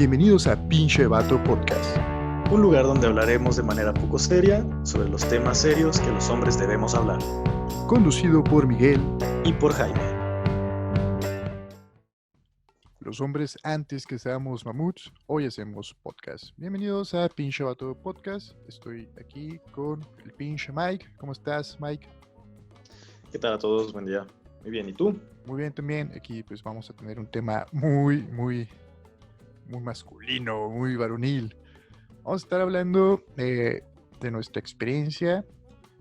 Bienvenidos a Pinche Vato Podcast. Un lugar donde hablaremos de manera poco seria sobre los temas serios que los hombres debemos hablar. Conducido por Miguel y por Jaime. Los hombres antes que seamos mamuts, hoy hacemos podcast. Bienvenidos a Pinche Vato Podcast. Estoy aquí con el pinche Mike. ¿Cómo estás, Mike? ¿Qué tal a todos? Buen día. Muy bien, ¿y tú? Muy bien también. Aquí pues vamos a tener un tema muy masculino, muy varonil. Vamos a estar hablando de nuestra experiencia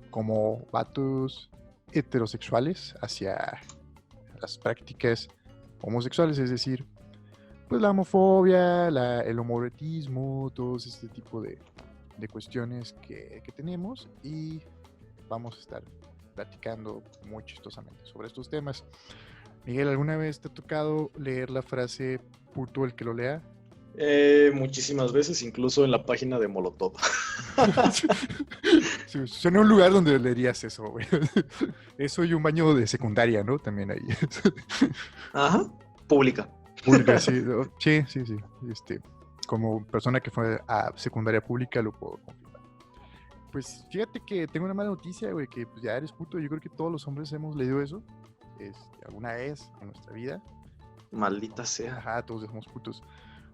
como vatos heterosexuales hacia las prácticas homosexuales, es decir, pues la homofobia, el homoerotismo, todo este tipo de cuestiones que tenemos, y vamos a estar platicando muy chistosamente sobre estos temas. Miguel, ¿alguna vez te ha tocado leer la frase puto el que lo lea? Muchísimas veces, incluso en la página de Molotov. Sí, suena un lugar donde leerías eso, güey. Eso y un baño de secundaria, ¿no? También ahí. Ajá, pública. Pública, sí. Sí. Como persona que fue a secundaria pública lo puedo confirmar. Pues fíjate que tengo una mala noticia, güey, que pues, ya eres puto. Yo creo que todos los hombres hemos leído eso alguna vez en nuestra vida. Maldita sea. Ajá, todos somos putos.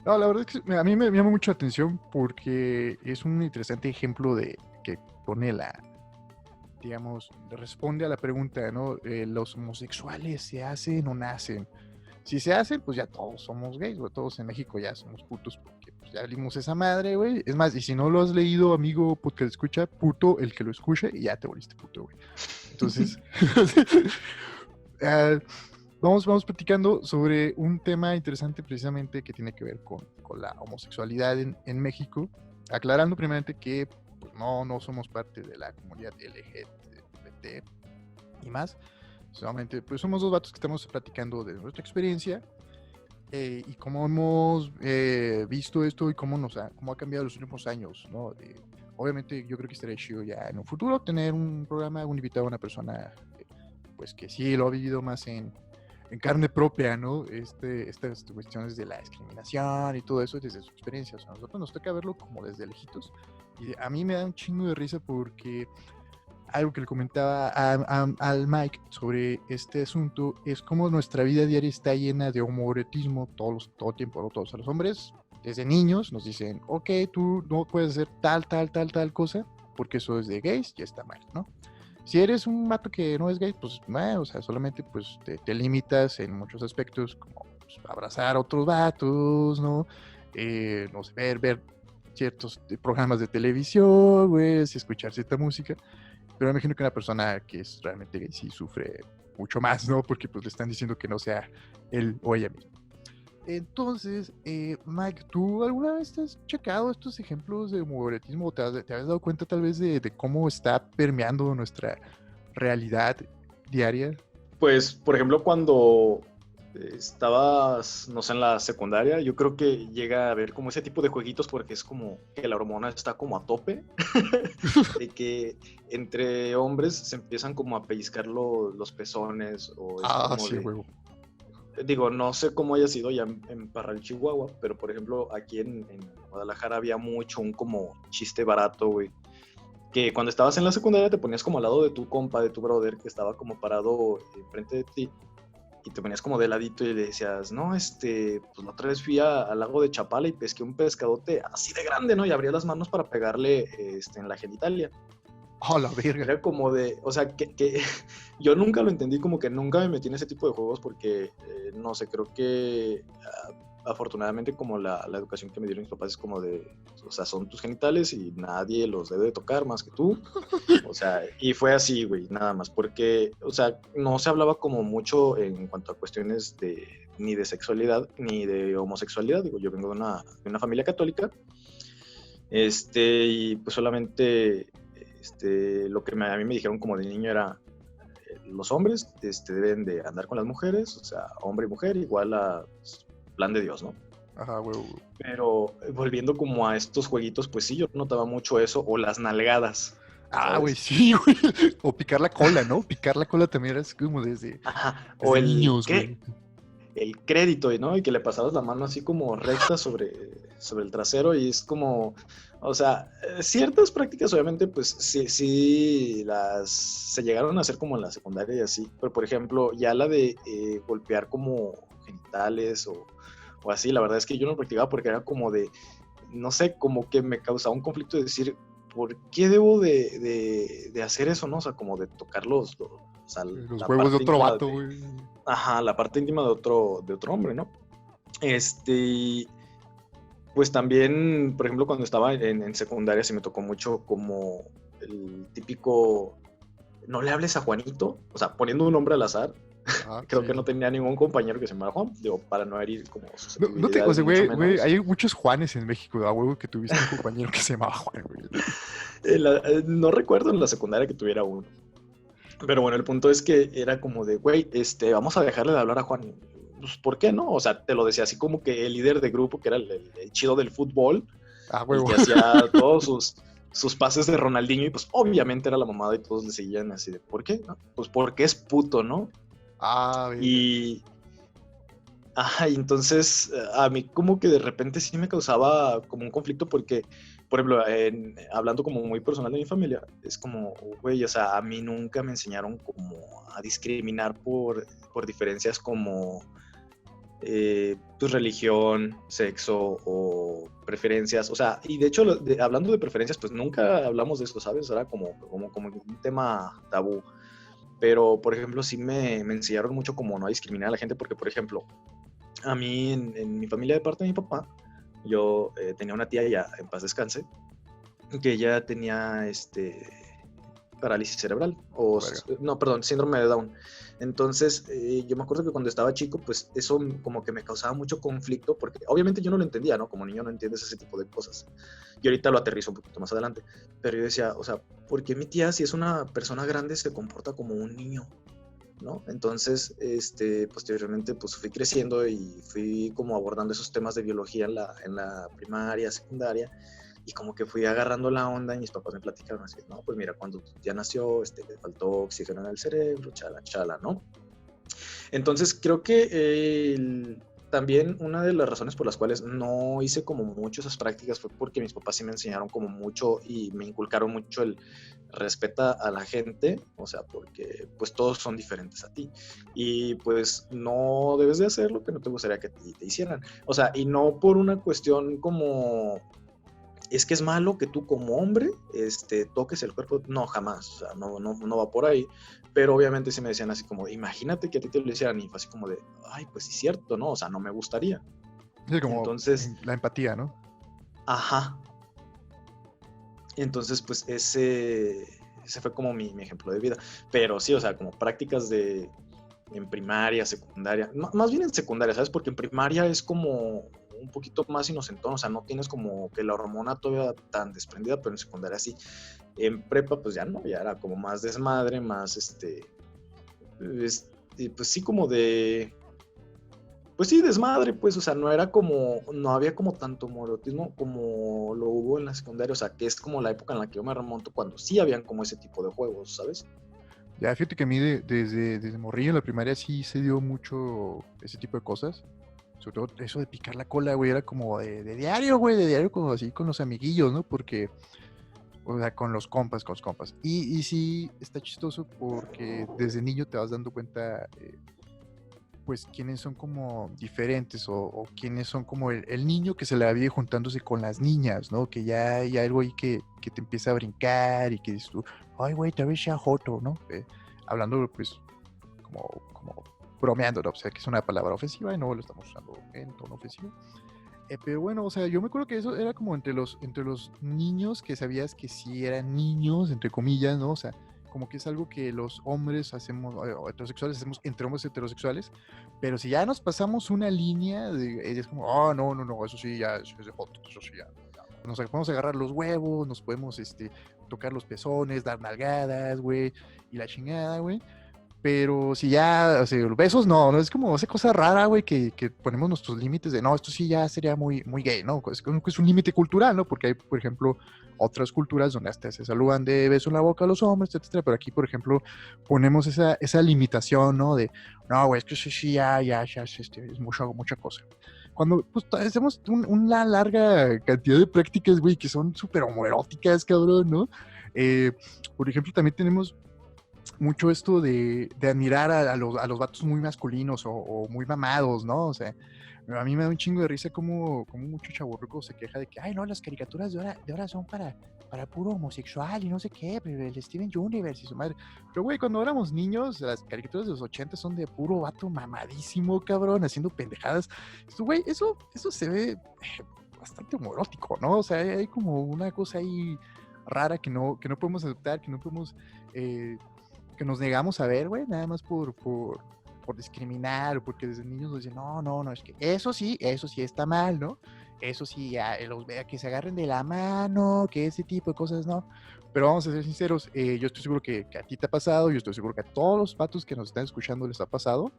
No, la verdad es que a mí me llama mucho la atención porque es un interesante ejemplo de que pone digamos, responde a la pregunta, ¿no? ¿Los homosexuales se hacen o nacen? Si se hacen, pues ya todos somos gays, güey. Todos en México ya somos putos porque pues, ya vimos esa madre, güey. Es más, y si no lo has leído, amigo podcast escucha, puto el que lo escuche y ya te volviste puto, güey. Entonces, vamos platicando sobre un tema interesante precisamente que tiene que ver con la homosexualidad en México, aclarando primeramente que pues, no somos parte de la comunidad LGBT y más. Solamente pues somos dos vatos que estamos platicando de nuestra experiencia y cómo hemos visto esto y cómo ha cambiado los últimos años, ¿no? Obviamente yo creo que estaría chido ya en un futuro tener un programa, un invitado, una persona pues que sí lo ha vivido más en carne propia, ¿no? Estas cuestiones de la discriminación y todo eso desde su experiencia. O sea, a nosotros nos toca verlo como desde lejitos. Y a mí me da un chingo de risa porque algo que le comentaba al Mike sobre este asunto es como nuestra vida diaria está llena de homoerotismo todo el tiempo, ¿no? Todos a los hombres, desde niños, nos dicen, ok, tú no puedes hacer tal cosa, porque eso es de gays, ya está mal, ¿no? Si eres un vato que no es gay, pues, o sea, solamente pues te limitas en muchos aspectos, como pues, abrazar a otros vatos, ¿no? No sé, ver ciertos programas de televisión, güey, escuchar cierta música. Pero me imagino que una persona que es realmente gay sí sufre mucho más, ¿no? Porque pues le están diciendo que no sea él o ella misma. Entonces, Mike, ¿tú alguna vez te has checado estos ejemplos de homoerotismo o te has dado cuenta tal vez de cómo está permeando nuestra realidad diaria? Pues, por ejemplo, cuando estabas, no sé, en la secundaria, yo creo que llega a haber como ese tipo de jueguitos porque es como que la hormona está como a tope, de que entre hombres se empiezan como a pellizcar los pezones o es como sí, huevo. Digo, no sé cómo haya sido ya en Parral, Chihuahua, pero por ejemplo aquí en Guadalajara había mucho un como chiste barato, güey, que cuando estabas en la secundaria te ponías como al lado de tu compa, de tu brother, que estaba como parado enfrente de ti, y te ponías como de ladito y le decías, no, pues la otra vez fui al lago de Chapala y pesqué un pescadote así de grande, ¿no? Y abría las manos para pegarle en la genitalia. ¡Oh, la verga! Era como de, o sea, que yo nunca lo entendí, como que nunca me metí en ese tipo de juegos porque, no sé, creo que afortunadamente como la educación que me dieron mis papás es como de, o sea, son tus genitales y nadie los debe de tocar más que tú, o sea, y fue así, güey, nada más, porque, o sea, no se hablaba como mucho en cuanto a cuestiones ni de sexualidad ni de homosexualidad, digo, yo vengo de una familia católica, y pues solamente... lo que a mí me dijeron como de niño era los hombres deben de andar con las mujeres, o sea, hombre y mujer igual a plan de Dios, ¿no? Ajá, huevo. Pero volviendo como a estos jueguitos, pues sí, yo notaba mucho eso, o las nalgadas. Ah, güey, sí, güey. O picar la cola, ¿no? Picar la cola también era como desde o niños, güey. el crédito, ¿no? Y que le pasabas la mano así como recta sobre el trasero y es como, o sea, ciertas prácticas obviamente pues sí se llegaron a hacer como en la secundaria y así, pero por ejemplo ya la de golpear como genitales o así, la verdad es que yo no practicaba porque era como de, no sé, como que me causaba un conflicto de decir, ¿por qué debo de hacer eso, no? O sea, como de tocar o sea, Los la huevos de parte otro íntima vato, güey. ajá, la parte íntima de otro hombre, ¿no? Pues también, por ejemplo, cuando estaba en secundaria se me tocó mucho como el típico, no le hables a Juanito, o sea, poniendo un nombre al azar. Ah, Creo sí, que no sí. tenía ningún compañero que se llamara Juan, digo, para no herir como O susceptibilidades sea, ni mucho güey, menos. hay muchos Juanes en México, a huevo que tuviste un compañero que se llamaba Juan, güey. No recuerdo en la secundaria que tuviera uno. Pero bueno, el punto es que era como de, güey, vamos a dejarle de hablar a Juan. Pues, ¿por qué no? O sea, te lo decía así como que el líder de grupo, que era el chido del fútbol, Ah, el huevo. que hacía todos sus pases de Ronaldinho, y pues obviamente era la mamada y todos le seguían así de, ¿por qué? ¿No? Pues porque es puto, ¿no? Ah, verga. Y, ajá, y entonces a mí como que de repente sí me causaba como un conflicto porque, por ejemplo, hablando como muy personal de mi familia, es como, güey, o sea, a mí nunca me enseñaron como a discriminar por diferencias como pues religión, sexo o preferencias, o sea, y de hecho, hablando de preferencias, pues nunca hablamos de esto, ¿sabes? Era como un tema tabú. Pero, por ejemplo, sí me enseñaron mucho como no a discriminar a la gente, porque, por ejemplo, a mí en mi familia de parte de mi papá, yo tenía una tía ya en paz descanse, que ella tenía parálisis cerebral, Verga. no, perdón, síndrome de Down. Entonces, yo me acuerdo que cuando estaba chico, pues eso como que me causaba mucho conflicto, porque obviamente yo no lo entendía, ¿no? Como niño no entiendes ese tipo de cosas. Y ahorita lo aterrizo un poquito más adelante. Pero yo decía, o sea, ¿por qué mi tía, si es una persona grande, se comporta como un niño? ¿No? Entonces, posteriormente, pues fui creciendo y fui como abordando esos temas de biología en la primaria, secundaria, y como que fui agarrando la onda y mis papás me platicaron así, no, pues mira, cuando ya nació, le faltó oxígeno en el cerebro, chala, chala, ¿no? Entonces creo que también una de las razones por las cuales no hice como mucho esas prácticas fue porque mis papás sí me enseñaron como mucho y me inculcaron mucho el respeta a la gente, o sea, porque pues todos son diferentes a ti y pues no debes de hacer lo que no te gustaría que te hicieran, o sea, y no por una cuestión como es que es malo que tú como hombre toques el cuerpo, no, jamás, o sea, no va por ahí, pero obviamente sí me decían así como, imagínate que a ti te lo hicieran y fue así como de, ay, pues sí es cierto, ¿no? O sea, no me gustaría. Sí, como Entonces, la empatía, ¿no? ajá, entonces pues ese fue como mi ejemplo de vida, pero sí, o sea, como prácticas en primaria, secundaria, más bien en secundaria, ¿sabes? Porque en primaria es como un poquito más inocentón, o sea, no tienes como que la hormona todavía tan desprendida, pero en secundaria sí. En prepa, pues ya no, ya era como más desmadre, más pues sí, como pues sí, desmadre, pues, o sea, no había como tanto morotismo como lo hubo en la secundaria, o sea, que es como la época en la que yo me remonto cuando sí habían como ese tipo de juegos, ¿sabes? Ya, fíjate que a mí desde morrillo en la primaria sí se dio mucho ese tipo de cosas. Sobre todo eso de picar la cola, güey, era como de diario, güey, de diario como así con los amiguillos, ¿no? Porque, o sea, con los compas. Y sí, está chistoso porque desde niño te vas dando cuenta, pues, quiénes son como diferentes o quiénes son como el niño que se la vive juntándose con las niñas, ¿no? Que ya hay algo ahí que te empieza a brincar y que dices tú, ay, güey, te ves ya joto, ¿no? Hablando, pues, como bromeando, ¿no? O sea, que es una palabra ofensiva y no lo estamos usando en tono ofensivo. Pero bueno, o sea, yo me acuerdo que eso era como entre los niños que sabías que sí eran niños, entre comillas, ¿no? O sea, como que es algo que los hombres hacemos, o heterosexuales hacemos entre hombres heterosexuales, pero si ya nos pasamos una línea, es como, oh, no, eso sí, ya, eso es de joto, eso sí, ya. Nos podemos agarrar los huevos, nos podemos, tocar los pezones, dar nalgadas, güey, y la chingada, güey. Pero si ya, o sea, besos no es como esa cosa rara, güey, que ponemos nuestros límites de, no, esto sí ya sería muy, muy gay, ¿no? Es como que es un límite cultural, ¿no? Porque hay, por ejemplo, otras culturas donde hasta se saludan de beso en la boca a los hombres, etcétera, pero aquí, por ejemplo, ponemos esa limitación, ¿no? De, no, güey, es que eso sí ya, es mucha cosa. Cuando, pues, hacemos una larga cantidad de prácticas, güey, que son súper homoeróticas, cabrón, ¿no? Eh, por ejemplo, también tenemos mucho esto de admirar a los vatos muy masculinos o muy mamados, ¿no? O sea, a mí me da un chingo de risa como mucho chavorruco se queja de que, ay, no, las caricaturas de ahora son para puro homosexual y no sé qué, pero el Steven Universe y su madre. Pero, güey, cuando éramos niños, las caricaturas de los 80 son de puro vato mamadísimo, cabrón, haciendo pendejadas. Esto, güey, eso se ve bastante homoerótico, ¿no? O sea, hay como una cosa ahí rara que no podemos aceptar, que no podemos... que nos negamos a ver, güey, nada más por discriminar o porque desde niños nos dicen, no, es que eso sí está mal, ¿no? Eso sí, ya, los vea que se agarren de la mano, que ese tipo de cosas, ¿no? Pero vamos a ser sinceros, yo estoy seguro que a ti te ha pasado, yo estoy seguro que a todos los patos que nos están escuchando les ha pasado,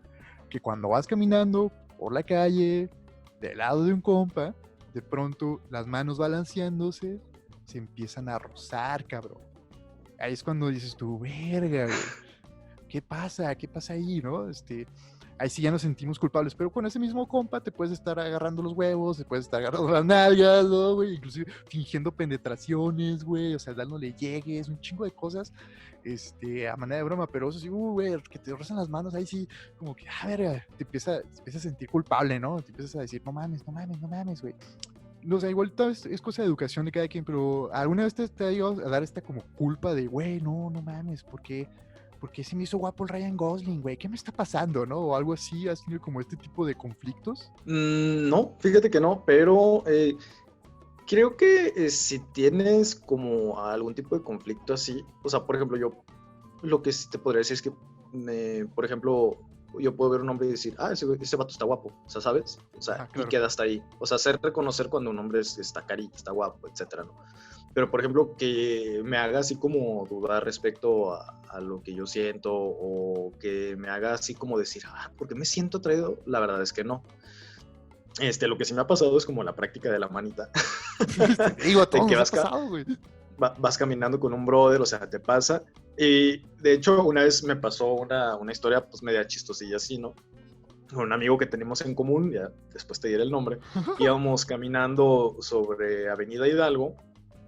que cuando vas caminando por la calle, del lado de un compa, de pronto las manos balanceándose se empiezan a rozar, cabrón. Ahí es cuando dices tú, verga, güey, ¿qué pasa? ¿Qué pasa ahí, no? Ahí sí ya nos sentimos culpables, pero con ese mismo compa te puedes estar agarrando los huevos, te puedes estar agarrando las nalgas, ¿no, güey? Inclusive fingiendo penetraciones, güey, o sea, dándole llegues, un chingo de cosas, a manera de broma, pero eso sí, güey, que te rozan las manos, ahí sí, como que, verga, te empiezas a sentir culpable, ¿no? Te empiezas a decir, no mames, güey. No sé, igual es cosa de educación de cada quien, pero ¿alguna vez te ha llegado a dar esta como culpa de, güey, no mames, ¿por qué se me hizo guapo el Ryan Gosling, güey? ¿Qué me está pasando, no? O algo así, ¿has tenido como este tipo de conflictos? No, fíjate que no, pero creo que si tienes como algún tipo de conflicto así, o sea, por ejemplo, yo lo que sí te podría decir es que, por ejemplo, yo puedo ver un hombre y decir, ese vato está guapo, o sea, ¿sabes? O sea, Claro. y queda hasta ahí. O sea, hacer reconocer cuando un hombre está cari, está guapo, etcétera, ¿no? Pero, por ejemplo, que me haga así como dudar respecto a lo que yo siento o que me haga así como decir, ¿por qué me siento atraído? La verdad es que no. Lo que sí me ha pasado es como la práctica de la manita. Digo, a De todos que nos ha pasado, güey. vas caminando con un brother, o sea, te pasa. Y de hecho, una vez me pasó una historia pues media chistosilla así, ¿no? Con un amigo que tenemos en común, ya después te diré el nombre, íbamos caminando sobre Avenida Hidalgo,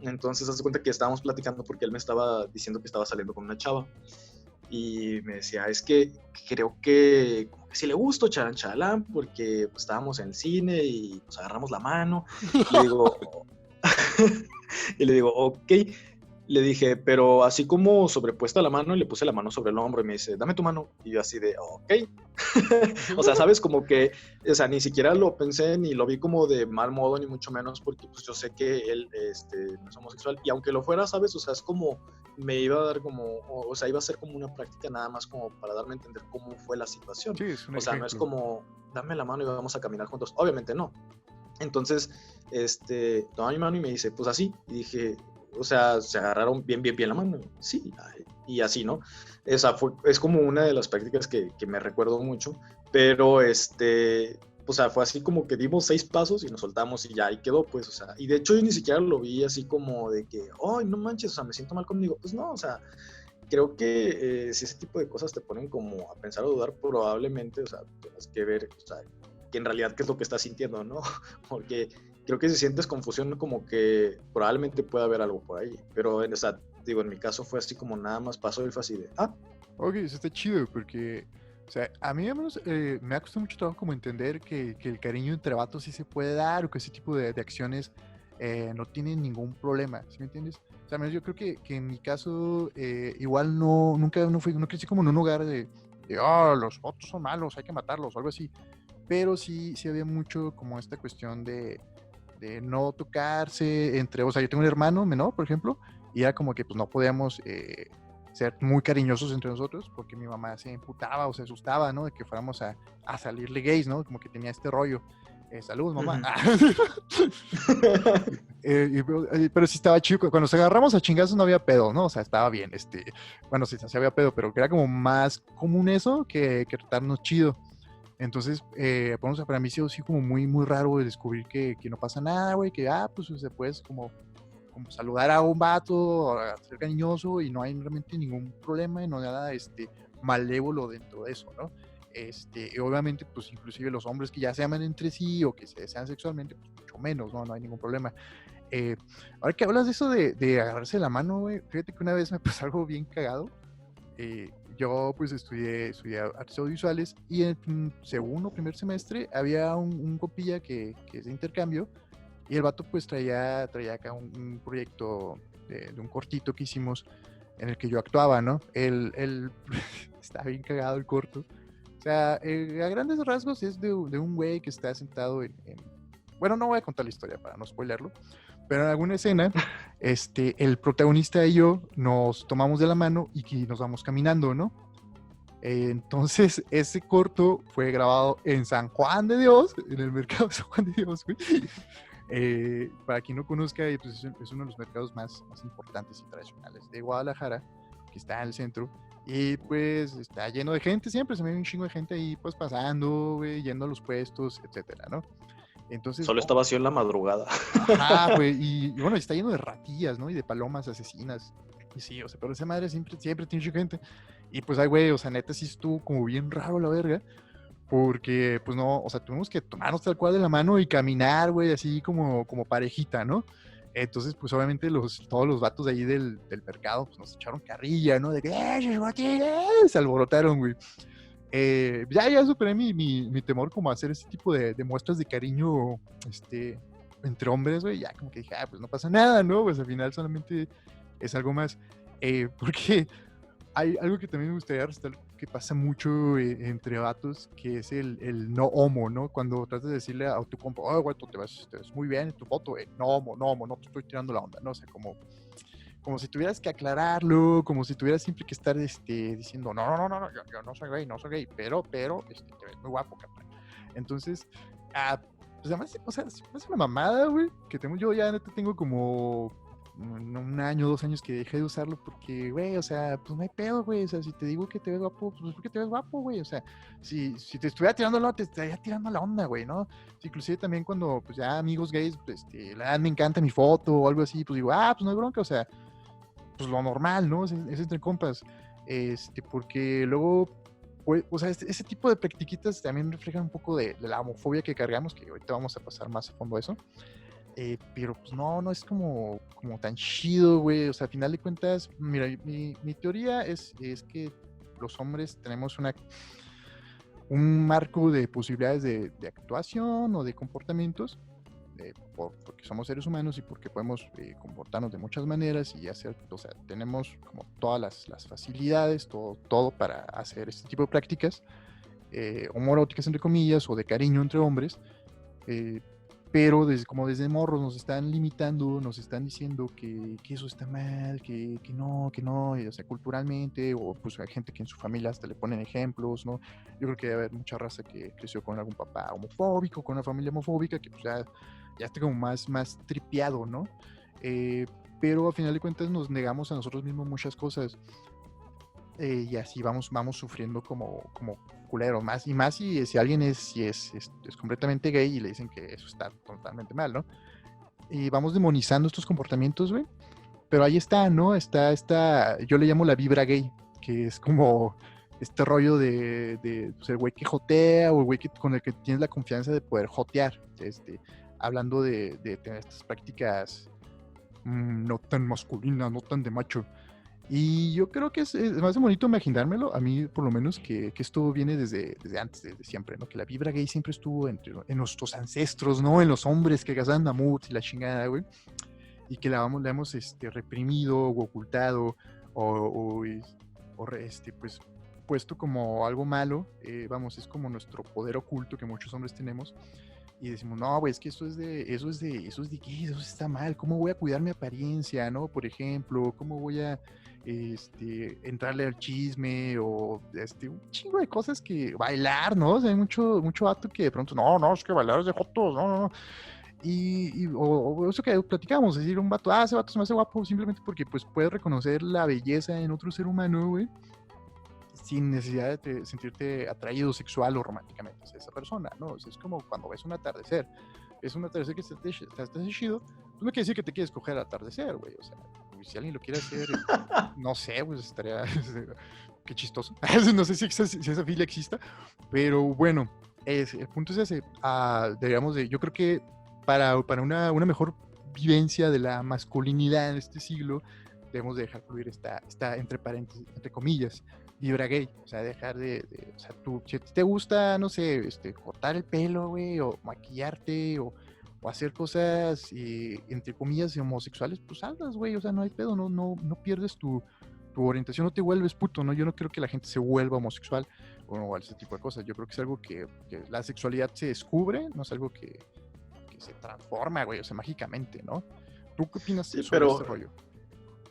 entonces haz de cuenta que estábamos platicando porque él me estaba diciendo que estaba saliendo con una chava y me decía, es que creo que como que sí le gusto Chalán, porque pues, estábamos en el cine y nos agarramos la mano, y le digo, y le digo, ok. Le dije, pero así como sobrepuesta la mano, y le puse la mano sobre el hombro y me dice, dame tu mano. Y yo así de, ok. O sea, sabes, como que, o sea, ni siquiera lo pensé ni lo vi como de mal modo, ni mucho menos, porque pues yo sé que él no es homosexual. Y aunque lo fuera, sabes, o sea, es como, me iba a dar como, o sea, iba a ser como una práctica nada más como para darme a entender cómo fue la situación. Sí, es un O sea, no es ejemplo. como, dame la mano y vamos a caminar juntos. Obviamente no. Entonces, toma mi mano y me dice, pues así. Y dije, o sea, se agarraron bien la mano. Sí, y así, ¿no? O sea, es como una de las prácticas que me recuerdo mucho, pero o sea, fue así como que dimos 6 pasos y nos soltamos y ya ahí quedó, pues, o sea, y de hecho yo ni siquiera lo vi así como de que, ay, no manches, o sea, me siento mal conmigo. Pues no, o sea, creo que si ese tipo de cosas te ponen como a pensar o dudar, probablemente, o sea, tienes que ver, o sea, que en realidad qué es lo que estás sintiendo, ¿no? Porque creo que si sientes confusión, como que probablemente pueda haber algo por ahí. Pero, o sea, digo, en mi caso fue así como nada más pasó y fue así de, Ok, eso está chido porque, o sea, a mí al menos me ha costado mucho trabajo como entender que el cariño entre vatos sí se puede dar o que ese tipo de acciones no tienen ningún problema, ¿sí me entiendes? O sea, al menos yo creo que en mi caso igual nunca no crecí como en un hogar de los vatos son malos, hay que matarlos o algo así, pero sí había mucho como esta cuestión de no tocarse entre, o sea, yo tengo un hermano menor, por ejemplo, y era como que pues no podíamos ser muy cariñosos entre nosotros porque mi mamá se emputaba o se asustaba, ¿no? De que fuéramos a salirle gays, ¿no? Como que tenía este rollo. Saludos, mamá. Ujú. Pero sí estaba chido. Cuando nos agarramos a chingazos no había pedo, ¿no? O sea, estaba bien. Bueno, sí había pedo, pero que era como más común eso que tratarnos chido. Entonces, bueno, o sea, para mí sí, sí como muy, muy raro güey, descubrir que no pasa nada, güey, que, pues, se puedes como saludar a un vato, a ser cariñoso y no hay realmente ningún problema y no hay nada, malévolo dentro de eso, ¿no? Y obviamente, pues, inclusive los hombres que ya se aman entre sí o que se desean sexualmente, pues, mucho menos, ¿no? No hay ningún problema. Eh, Ahora que hablas de eso de agarrarse la mano, güey, fíjate que una vez me pasó algo bien cagado. Yo pues estudié artes audiovisuales y en segundo o primer semestre había un copilla que es de intercambio y el vato pues traía acá un proyecto de un cortito que hicimos en el que yo actuaba, ¿no? Está bien cagado el corto. O sea, a grandes rasgos es de un güey que está sentado Bueno, no voy a contar la historia para no spoilerlo, pero en alguna escena, el protagonista y yo nos tomamos de la mano y nos vamos caminando, ¿no? Entonces, ese corto fue grabado en San Juan de Dios, en el mercado de San Juan de Dios, güey. Para quien no conozca, pues es uno de los mercados más importantes y tradicionales de Guadalajara, que está en el centro. Y pues está lleno de gente siempre, se ve un chingo de gente ahí pues pasando, güey, yendo a los puestos, etcétera, ¿no? Entonces, Solo está vacío en la madrugada. ajá, güey, y bueno, está lleno de ratillas, ¿no? Y de palomas asesinas. Y sí, o sea, pero esa madre siempre tiene mucha gente. Y pues, ay, güey, o sea, neta sí estuvo como bien raro la verga. Porque, pues no, o sea, tuvimos que tomarnos tal cual de la mano y caminar, güey, así como parejita, ¿no? Entonces, pues obviamente todos los vatos de ahí del mercado, pues nos echaron carrilla, ¿no? De que, se alborotaron, güey. Ya superé mi temor como a hacer ese tipo de muestras de cariño, entre hombres, güey, ya como que dije, pues no pasa nada, ¿no? Pues al final solamente es algo más. Porque hay algo que también me gustaría resaltar que pasa mucho entre vatos, que es el no homo, ¿no? Cuando tratas de decirle a tu compa, oh, güey, tú te ves muy bien en tu foto, no homo, no te estoy tirando la onda, ¿no? O sea, como si tuvieras que aclararlo, como si tuvieras siempre que estar diciendo, no, yo no soy gay, pero, te ves muy guapo, carnal. Entonces, pues además, o sea, es una mamada, güey, que yo ya neta tengo como un año, 2 años que dejé de usarlo porque, güey, o sea, pues no hay pedo, güey, o sea, si te digo que te ves guapo, pues es porque te ves guapo, güey, o sea, si te estuviera tirando la onda, te estaría tirando la onda, güey, ¿no? Sí, inclusive también cuando, pues ya amigos gays, pues, me encanta mi foto o algo así, pues digo, pues no hay bronca, o sea, pues lo normal, ¿no? Es entre compas. Porque luego, pues, o sea, ese tipo de practiquitas también reflejan un poco de la homofobia que cargamos, que ahorita vamos a pasar más a fondo a eso. Pero pues no es como tan chido, güey. O sea, al final de cuentas, mira, mi teoría es que los hombres tenemos un marco de posibilidades de actuación o de comportamientos porque somos seres humanos y porque podemos comportarnos de muchas maneras y hacer, o sea, tenemos como todas las facilidades, todo para hacer este tipo de prácticas homoeróticas entre comillas o de cariño entre hombres, pero desde morros nos están limitando, nos están diciendo que eso está mal, que no, y, o sea, culturalmente, o pues hay gente que en su familia hasta le ponen ejemplos, ¿no? Yo creo que debe haber mucha raza que creció con algún papá homofóbico, con una familia homofóbica, que pues ya está como más tripeado, ¿no? Pero al final de cuentas nos negamos a nosotros mismos muchas cosas. Y así vamos sufriendo como culero, más si alguien es completamente gay y le dicen que eso está totalmente mal, ¿no? Y vamos demonizando estos comportamientos, güey. Pero ahí está, ¿no? Yo le llamo la vibra gay, que es como este rollo de pues, el güey que jotea o el güey con el que tienes la confianza de poder jotear, hablando de tener estas prácticas no tan masculinas, no tan de macho. Y yo creo que es más bonito imaginármelo, a mí por lo menos, que esto viene desde antes, desde siempre, ¿no? Que la vibra gay siempre estuvo en nuestros ancestros, ¿no? En los hombres que cazaban mamuts y la chingada, güey. Y que la hemos reprimido o ocultado pues puesto como algo malo. Vamos, es como nuestro poder oculto que muchos hombres tenemos. y decimos, no, güey, es que eso es de qué, eso está mal, ¿cómo voy a cuidar mi apariencia, no? Por ejemplo, ¿cómo voy a entrarle al chisme o un chingo de cosas que bailar, ¿no? O sea, hay mucho vato que de pronto, no, es que bailar es de jotos, no. O eso que platicábamos, es decir, un vato, ese vato se me hace guapo simplemente porque pues puedes reconocer la belleza en otro ser humano, güey, sin necesidad de sentirte atraído sexual o románticamente hacia esa persona, ¿no? O sea, es como cuando ves un atardecer. Es un atardecer que está chido, pues no quiere decir que te quieres coger al atardecer, güey. O sea, si alguien lo quiere hacer, no sé, pues estaría... qué chistoso. No sé si esa filia exista, pero bueno, el punto es ese. Digamos, yo creo que para una mejor vivencia de la masculinidad en este siglo, debemos de dejar fluir esta entre paréntesis, entre comillas, vibra gay, o sea, dejar o sea, si te gusta, no sé, cortar el pelo, güey, o maquillarte, o hacer cosas, entre comillas, homosexuales, pues hazlas, güey, o sea, no hay pedo, no pierdes tu orientación, no te vuelves puto, ¿no? Yo no creo que la gente se vuelva homosexual o ese tipo de cosas, yo creo que es algo que la sexualidad se descubre, no es algo que se transforma, güey, o sea, mágicamente, ¿no? ¿Tú qué opinas sobre este rollo?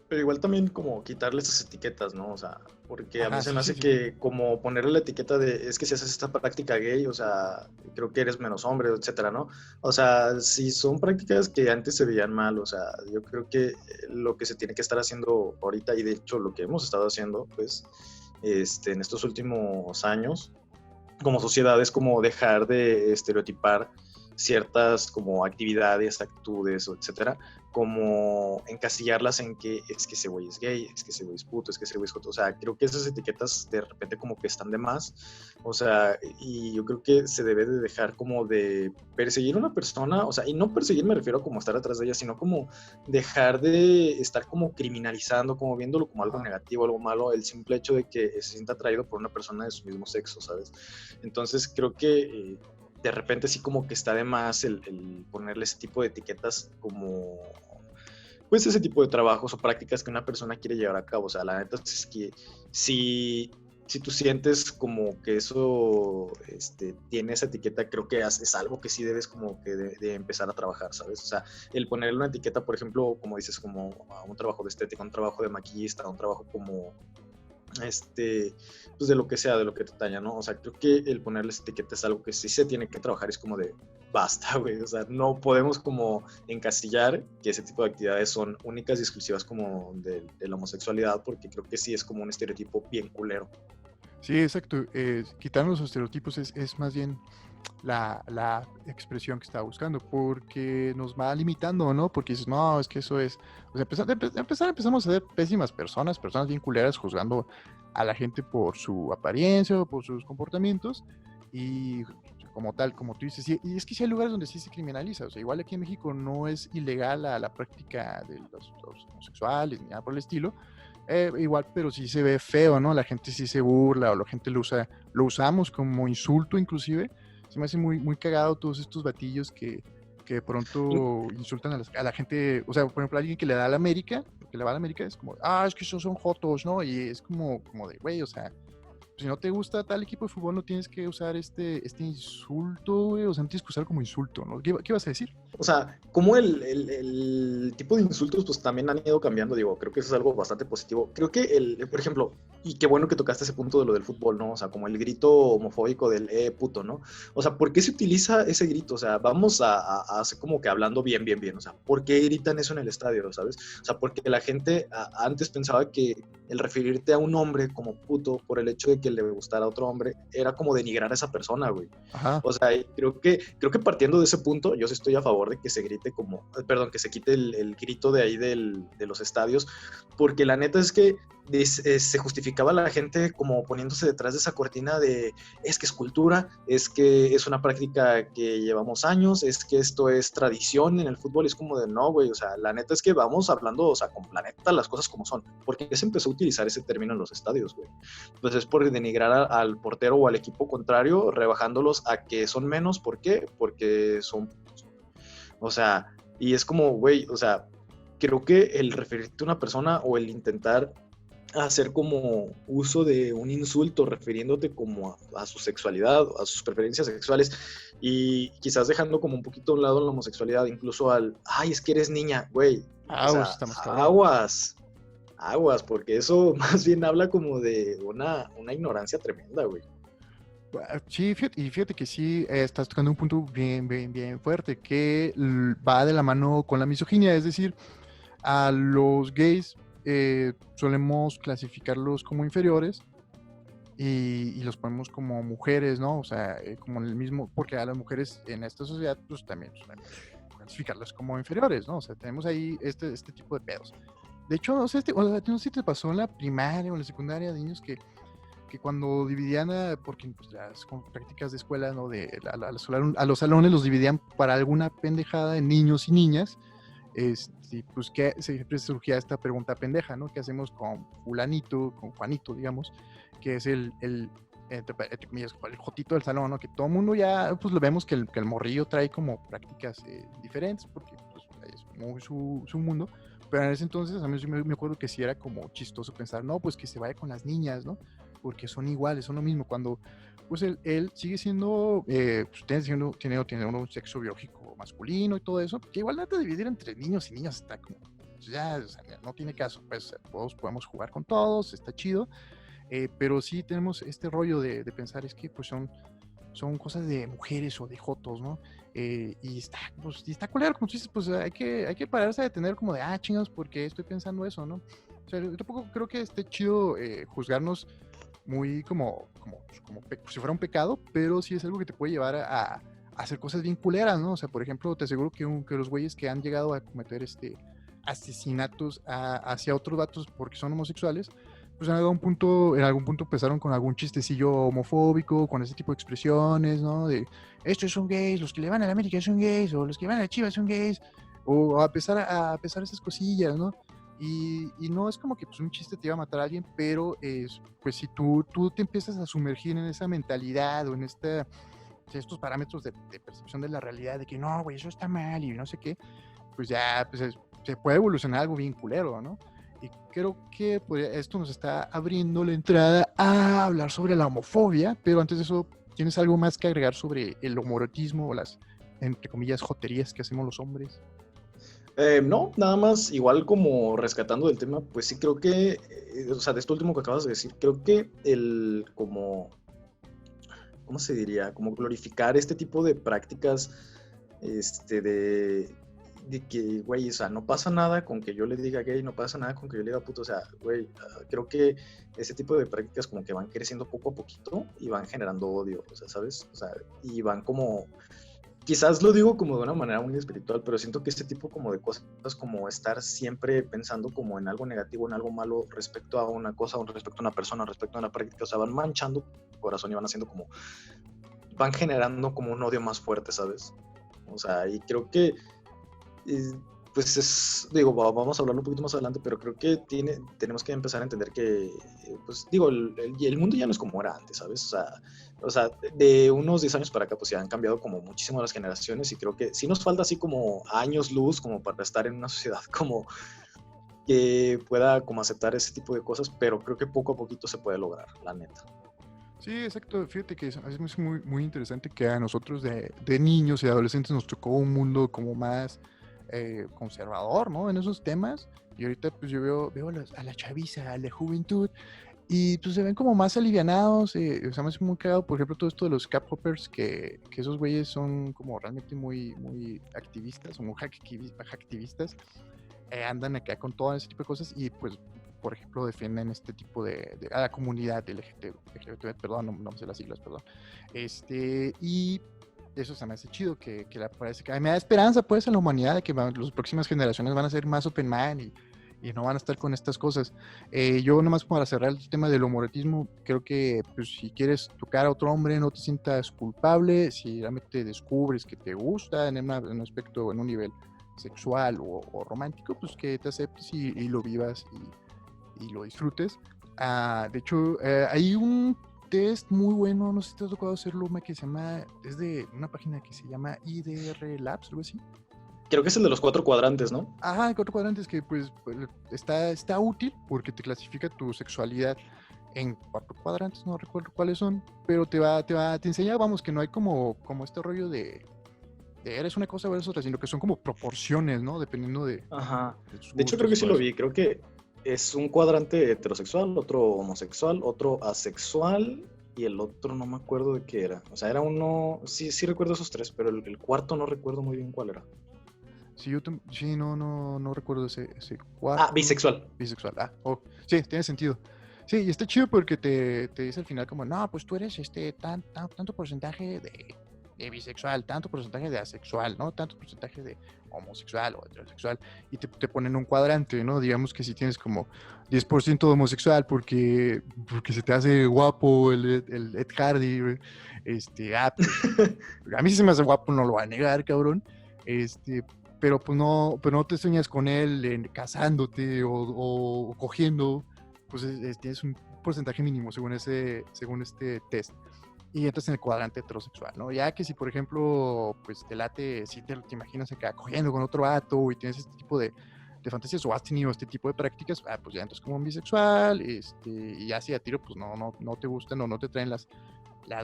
Pero igual también como quitarle esas etiquetas, ¿no? O sea, porque a mí se me hace sí. que como ponerle la etiqueta de, es que si haces esta práctica gay, o sea, creo que eres menos hombre, etcétera, ¿no? O sea, si son prácticas que antes se veían mal, o sea, yo creo que lo que se tiene que estar haciendo ahorita, y de hecho lo que hemos estado haciendo, pues, en estos últimos años, como sociedad, es como dejar de estereotipar ciertas como actividades, actitudes, etcétera, como encasillarlas en que es que ese güey es gay, es que ese güey es puto, es que ese güey es joto. O sea, creo que esas etiquetas de repente como que están de más. O sea, y yo creo que se debe de dejar como de perseguir a una persona, o sea, y no perseguir me refiero a como estar atrás de ella, sino como dejar de estar como criminalizando, como viéndolo como algo negativo, algo malo, el simple hecho de que se sienta atraído por una persona de su mismo sexo, ¿sabes? Entonces creo que de repente sí como que está de más el ponerle ese tipo de etiquetas como, pues ese tipo de trabajos o prácticas que una persona quiere llevar a cabo. O sea, la neta es que si tú sientes como que eso tiene esa etiqueta, creo que es algo que sí debes como que de empezar a trabajar, ¿sabes? O sea, el ponerle una etiqueta, por ejemplo, como dices, como a un trabajo de estética, un trabajo de maquillista, un trabajo como pues de lo que sea, de lo que te talla, ¿no? O sea, creo que el ponerles etiquetas es algo que sí se tiene que trabajar, es como de basta, güey, o sea, no podemos como encasillar que ese tipo de actividades son únicas y exclusivas como de la homosexualidad, porque creo que sí es como un estereotipo bien culero. Sí, exacto, quitar los estereotipos es más bien la expresión que estaba buscando, porque nos va limitando, ¿no? Porque dices, no, es que eso es... O sea, empezamos a ser pésimas personas bien culeras, juzgando a la gente por su apariencia o por sus comportamientos, y como tal, como tú dices, y es que sí hay lugares donde sí se criminaliza, o sea, igual aquí en México no es ilegal la práctica de los homosexuales ni nada por el estilo, igual, pero sí se ve feo, ¿no? La gente sí se burla o la gente lo usamos como insulto inclusive. Se me hace muy cagado todos estos batillos que de pronto insultan a la gente, o sea, por ejemplo, alguien que le da a la América, que le va a la América es como, es que esos son jotos, ¿no? Y es como de, güey, o sea, si no te gusta tal equipo de fútbol no tienes que usar este insulto, güey, o sea, no tienes que usar como insulto, ¿no? ¿Qué vas a decir? O sea, como el tipo de insultos pues también han ido cambiando, digo, creo que eso es algo bastante positivo. Creo que por ejemplo, y qué bueno que tocaste ese punto de lo del fútbol, ¿no? O sea, como el grito homofóbico del puto, ¿no? O sea, ¿por qué se utiliza ese grito? O sea, vamos a hacer como que hablando bien, o sea, ¿por qué gritan eso en el estadio, sabes? O sea, porque la gente antes pensaba que el referirte a un hombre como puto por el hecho de que le gustara a otro hombre era como denigrar a esa persona, güey. Ajá. O sea, creo que partiendo de ese punto, yo sí estoy a favor de que se grite que se quite el grito de ahí de los estadios, porque la neta es que se justificaba la gente como poniéndose detrás de esa cortina de es que es cultura, es que es una práctica que llevamos años, es que esto es tradición en el fútbol, y es como de no, güey, o sea, la neta es que vamos hablando, o sea, con la neta las cosas como son, porque se empezó a utilizar ese término en los estadios, güey. Pues es por denigrar al portero o al equipo contrario, rebajándolos a que son menos, ¿por qué? Porque son, o sea, y es como, güey, o sea, creo que el referirte a una persona o el intentar hacer como uso de un insulto refiriéndote como a su sexualidad, a sus preferencias sexuales y quizás dejando como un poquito a un lado la homosexualidad, incluso ay, es que eres niña, güey, o Pues sea, está más cabrón. aguas, aguas, porque eso más bien habla como de una ignorancia tremenda, güey. Sí, fíjate que sí, estás tocando un punto bien, bien, bien fuerte, que va de la mano con la misoginia, es decir, a los gays solemos clasificarlos como inferiores y los ponemos como mujeres, ¿no? O sea, como en el mismo, porque a las mujeres en esta sociedad, pues también solemos clasificarlas como inferiores, ¿no? O sea, tenemos ahí este tipo de pedos. De hecho, no sé, o sea, no sé si te pasó en la primaria o en la secundaria de niños que cuando dividían, porque pues, las prácticas de escuela, ¿no? A los salones los dividían para alguna pendejada de niños y niñas, pues que siempre surgía esta pregunta pendeja, ¿no? ¿Qué hacemos con fulanito, con Juanito, digamos, que es entre comillas, el jotito del salón, ¿no? Que todo el mundo ya, pues lo vemos que el morrillo trae como prácticas diferentes, porque pues, es muy su mundo, pero en ese entonces a mí me acuerdo que sí era como chistoso pensar, no, pues que se vaya con las niñas, ¿no? Porque son iguales, son lo mismo, cuando pues él sigue siendo, pues tiene un sexo biológico masculino y todo eso, que igual nada de dividir entre niños y niñas está como, pues ya, o sea, no tiene caso, pues todos podemos jugar con todos, está chido, pero sí tenemos este rollo de pensar, es que pues son cosas de mujeres o de jotos, ¿no? Y está culero, como tú dices, pues hay que pararse a detener como de, chingados, ¿por qué estoy pensando eso, no? O sea, yo tampoco creo que esté chido juzgarnos muy como si fuera un pecado, pero sí es algo que te puede llevar a hacer cosas bien culeras, ¿no? O sea, por ejemplo, te aseguro que los güeyes que han llegado a cometer asesinatos hacia otros vatos porque son homosexuales, pues en algún punto empezaron con algún chistecillo homofóbico, con ese tipo de expresiones, ¿no? De estos son gays, los que le van a la América son gays, o los que van a la Chivas son gays, o a pesar esas cosillas, ¿no? Y no es como que pues, un chiste te iba a matar a alguien, pero pues si tú te empiezas a sumergir en esa mentalidad o en estos parámetros de percepción de la realidad, de que no, güey, eso está mal y no sé qué, pues ya se puede evolucionar algo bien culero, ¿no? Y creo que pues, esto nos está abriendo la entrada a hablar sobre la homofobia, pero antes de eso, ¿tienes algo más que agregar sobre el homoerotismo o las, entre comillas, joterías que hacemos los hombres? No, nada más, igual como rescatando del tema, pues sí creo que, o sea, de esto último que acabas de decir, creo que ¿cómo se diría? Como glorificar este tipo de prácticas, de que, güey, o sea, no pasa nada con que yo le diga gay, no pasa nada con que yo le diga puto, o sea, güey, creo que ese tipo de prácticas como que van creciendo poco a poquito y van generando odio, o sea, ¿sabes? O sea, y van como quizás lo digo como de una manera muy espiritual, pero siento que este tipo como de cosas, como estar siempre pensando como en algo negativo, en algo malo respecto a una cosa, o respecto a una persona, respecto a una práctica, o sea, van manchando tu corazón y van haciendo como, van generando como un odio más fuerte, ¿sabes? O sea, y creo que pues digo, vamos a hablarlo un poquito más adelante, pero creo que tenemos que empezar a entender que, pues digo, el mundo ya no es como era antes, ¿sabes? O sea, de unos 10 años para acá, pues ya han cambiado como muchísimo las generaciones y creo que sí nos falta así como años luz como para estar en una sociedad como que pueda como aceptar ese tipo de cosas, pero creo que poco a poquito se puede lograr, la neta. Sí, exacto. Fíjate que es muy, muy interesante que a nosotros de niños y adolescentes nos tocó un mundo como más conservador, ¿no? En esos temas. Y ahorita pues yo veo a la chaviza, a la juventud, y pues se ven como más alivianados. O sea, me hace muy cagado, por ejemplo, todo esto de los cap hoppers, que esos güeyes son como realmente muy, muy activistas, o muy hacktivistas, andan acá con todo ese tipo de cosas y pues, por ejemplo, defienden este tipo a la comunidad LGBT, perdón, no sé las siglas, perdón. Y eso se me hace chido, parece que me da esperanza pues en la humanidad de que las próximas generaciones van a ser más open mind y no van a estar con estas cosas. Yo nomás para cerrar el tema del homoerotismo, creo que pues, si quieres tocar a otro hombre no te sientas culpable, si realmente descubres que te gusta en un aspecto, en un nivel sexual o romántico, pues que te aceptes y lo vivas y lo disfrutes. De hecho, hay un test muy bueno, no sé si te has tocado hacerlo, que se llama, es de una página que se llama IDR Labs, algo así. Creo que es el de los 4 cuadrantes, ¿no? Ajá, cuatro cuadrantes que pues está útil porque te clasifica tu sexualidad en cuatro cuadrantes, no recuerdo cuáles son, pero te enseña, vamos, que no hay como este rollo de eres una cosa o eres otra, sino que son como proporciones, ¿no? Dependiendo Ajá. de tus De hecho, gustos creo y que sí todo lo eso. vi. Creo que es un cuadrante heterosexual, otro homosexual, otro asexual y el otro no me acuerdo de qué era. O sea, era uno, sí recuerdo esos tres, pero el cuarto no recuerdo muy bien cuál era. Sí, sí, no recuerdo ese Ah, cuarto. bisexual. Bisexual, sí, tiene sentido. Sí, y está chido porque te dice al final como, no, pues tú eres tanto porcentaje de bisexual, tanto porcentaje de asexual, ¿no? Tanto porcentaje de homosexual o heterosexual, y te ponen un cuadrante, ¿no? Digamos que si tienes como 10% de homosexual porque se te hace guapo el Ed Hardy, güey, pues a mí sí se me hace guapo, no lo voy a negar, cabrón, este, pero no te sueñas con él casándote o cogiendo, pues tienes un porcentaje mínimo según este test. Y entras en el cuadrante heterosexual, ¿no? Ya que si, por ejemplo, pues te late, si te imaginas acá cogiendo con otro vato y tienes este tipo de fantasías o has tenido este tipo de prácticas, pues ya entras como un bisexual, y ya si a tiro, pues no te gustan o no te traen las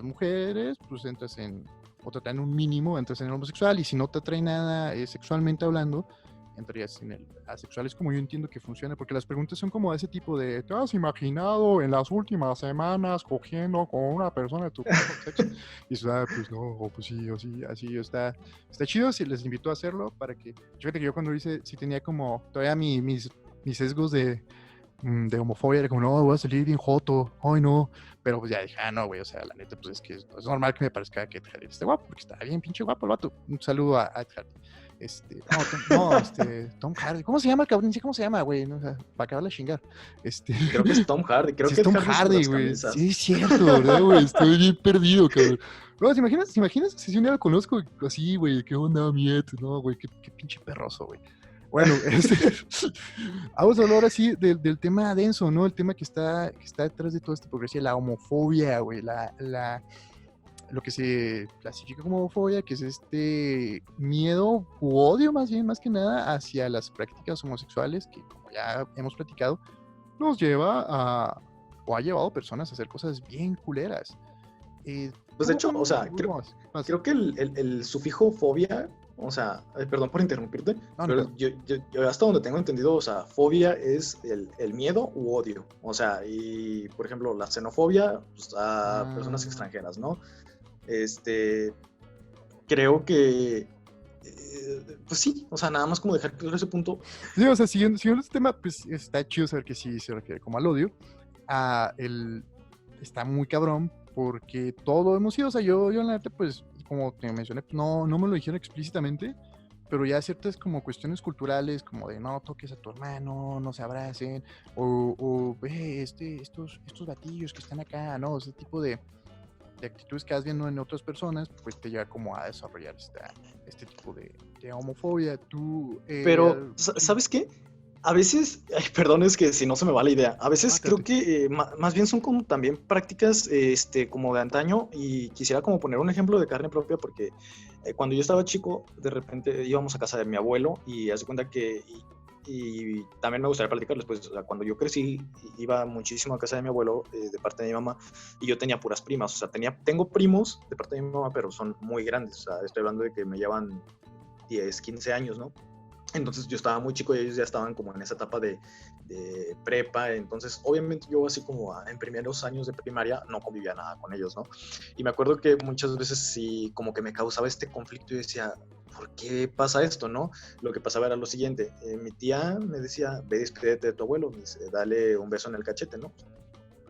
mujeres, pues entras o te traen un mínimo, entras en el homosexual, y si no te trae nada sexualmente hablando, entrarías en el asexual. Es como yo entiendo que funciona, porque las preguntas son como de ese tipo de, ¿te has imaginado en las últimas semanas cogiendo con una persona de tu mismo sexo? Y eso, pues no, o pues sí, o sí, así está chido, si les invito a hacerlo, para que, fíjate que yo cuando hice, sí tenía como todavía mis sesgos de homofobia, era como, no, voy a salir bien joto, ay no, pero pues ya dije, no, güey, o sea, la neta, pues es que es normal que me parezca que Ed Hardy esté guapo, porque está bien pinche guapo el vato. Un saludo a Ed Hardy. Tom Hardy, ¿cómo se llama el cabrón? Sí, ¿cómo se llama, güey? No, o sea, para acabarla a chingar. Creo que es Tom Hardy. Creo Sí, que es Ed Tom Hardy es el de Hardy, las güey. Sí, camisas. es cierto, ¿verdad, güey? Estoy bien perdido, cabrón. No, ¿te imaginas si un día lo conozco así, güey? ¿Qué onda, miet? No, güey, qué pinche perroso, güey. Bueno, vamos a hablar ahora sí del tema denso, ¿no? El tema que está detrás de toda esta progresión, la homofobia, güey, lo que se clasifica como homofobia, que es este miedo u odio más que nada hacia las prácticas homosexuales, que como ya hemos platicado, nos lleva o ha llevado personas a hacer cosas bien culeras. Pues de hecho, o sea, ¿Cómo vas? creo que el sufijo fobia, o sea, perdón por interrumpirte, No, ni pero pedo. yo hasta donde tengo entendido, o sea, fobia es el miedo u odio. O sea, y por ejemplo, la xenofobia, pues, a personas extranjeras, ¿no? Este, creo que, pues sí, o sea, nada más como dejar claro ese punto. Sí, o sea, siguiendo este tema, pues está chido saber que sí se refiere como al odio. Está muy cabrón porque todo hemos sido, o sea, yo la neta, pues, como te mencioné, pues, no me lo dijeron explícitamente, pero ya ciertas como cuestiones culturales, como de no toques a tu hermano, no se abracen, o ve, estos batillos que están acá, ¿no? Ese tipo de actitudes que vas viendo en otras personas, pues te lleva como a desarrollar este tipo de homofobia. Tú, Pero, sí, ¿sabes qué? A veces, ay, perdón, es que si no se me va la idea, a veces creo mátate. que más bien son como también prácticas como de antaño y quisiera como poner un ejemplo de carne propia porque cuando yo estaba chico, de repente íbamos a casa de mi abuelo y hace cuenta que, y también me gustaría platicarles, pues o sea, cuando yo crecí iba muchísimo a casa de mi abuelo de parte de mi mamá y yo tenía puras primas, o sea, tengo primos de parte de mi mamá, pero son muy grandes, o sea, estoy hablando de que me llevan 10, 15 años, ¿no? Entonces yo estaba muy chico y ellos ya estaban como en esa etapa de prepa, entonces obviamente yo así como en primeros años de primaria no convivía nada con ellos, ¿no? Y me acuerdo que muchas veces sí como que me causaba este conflicto y decía, ¿por qué pasa esto, no? Lo que pasaba era lo siguiente, mi tía me decía, ve despídete de tu abuelo, dice, dale un beso en el cachete, ¿no?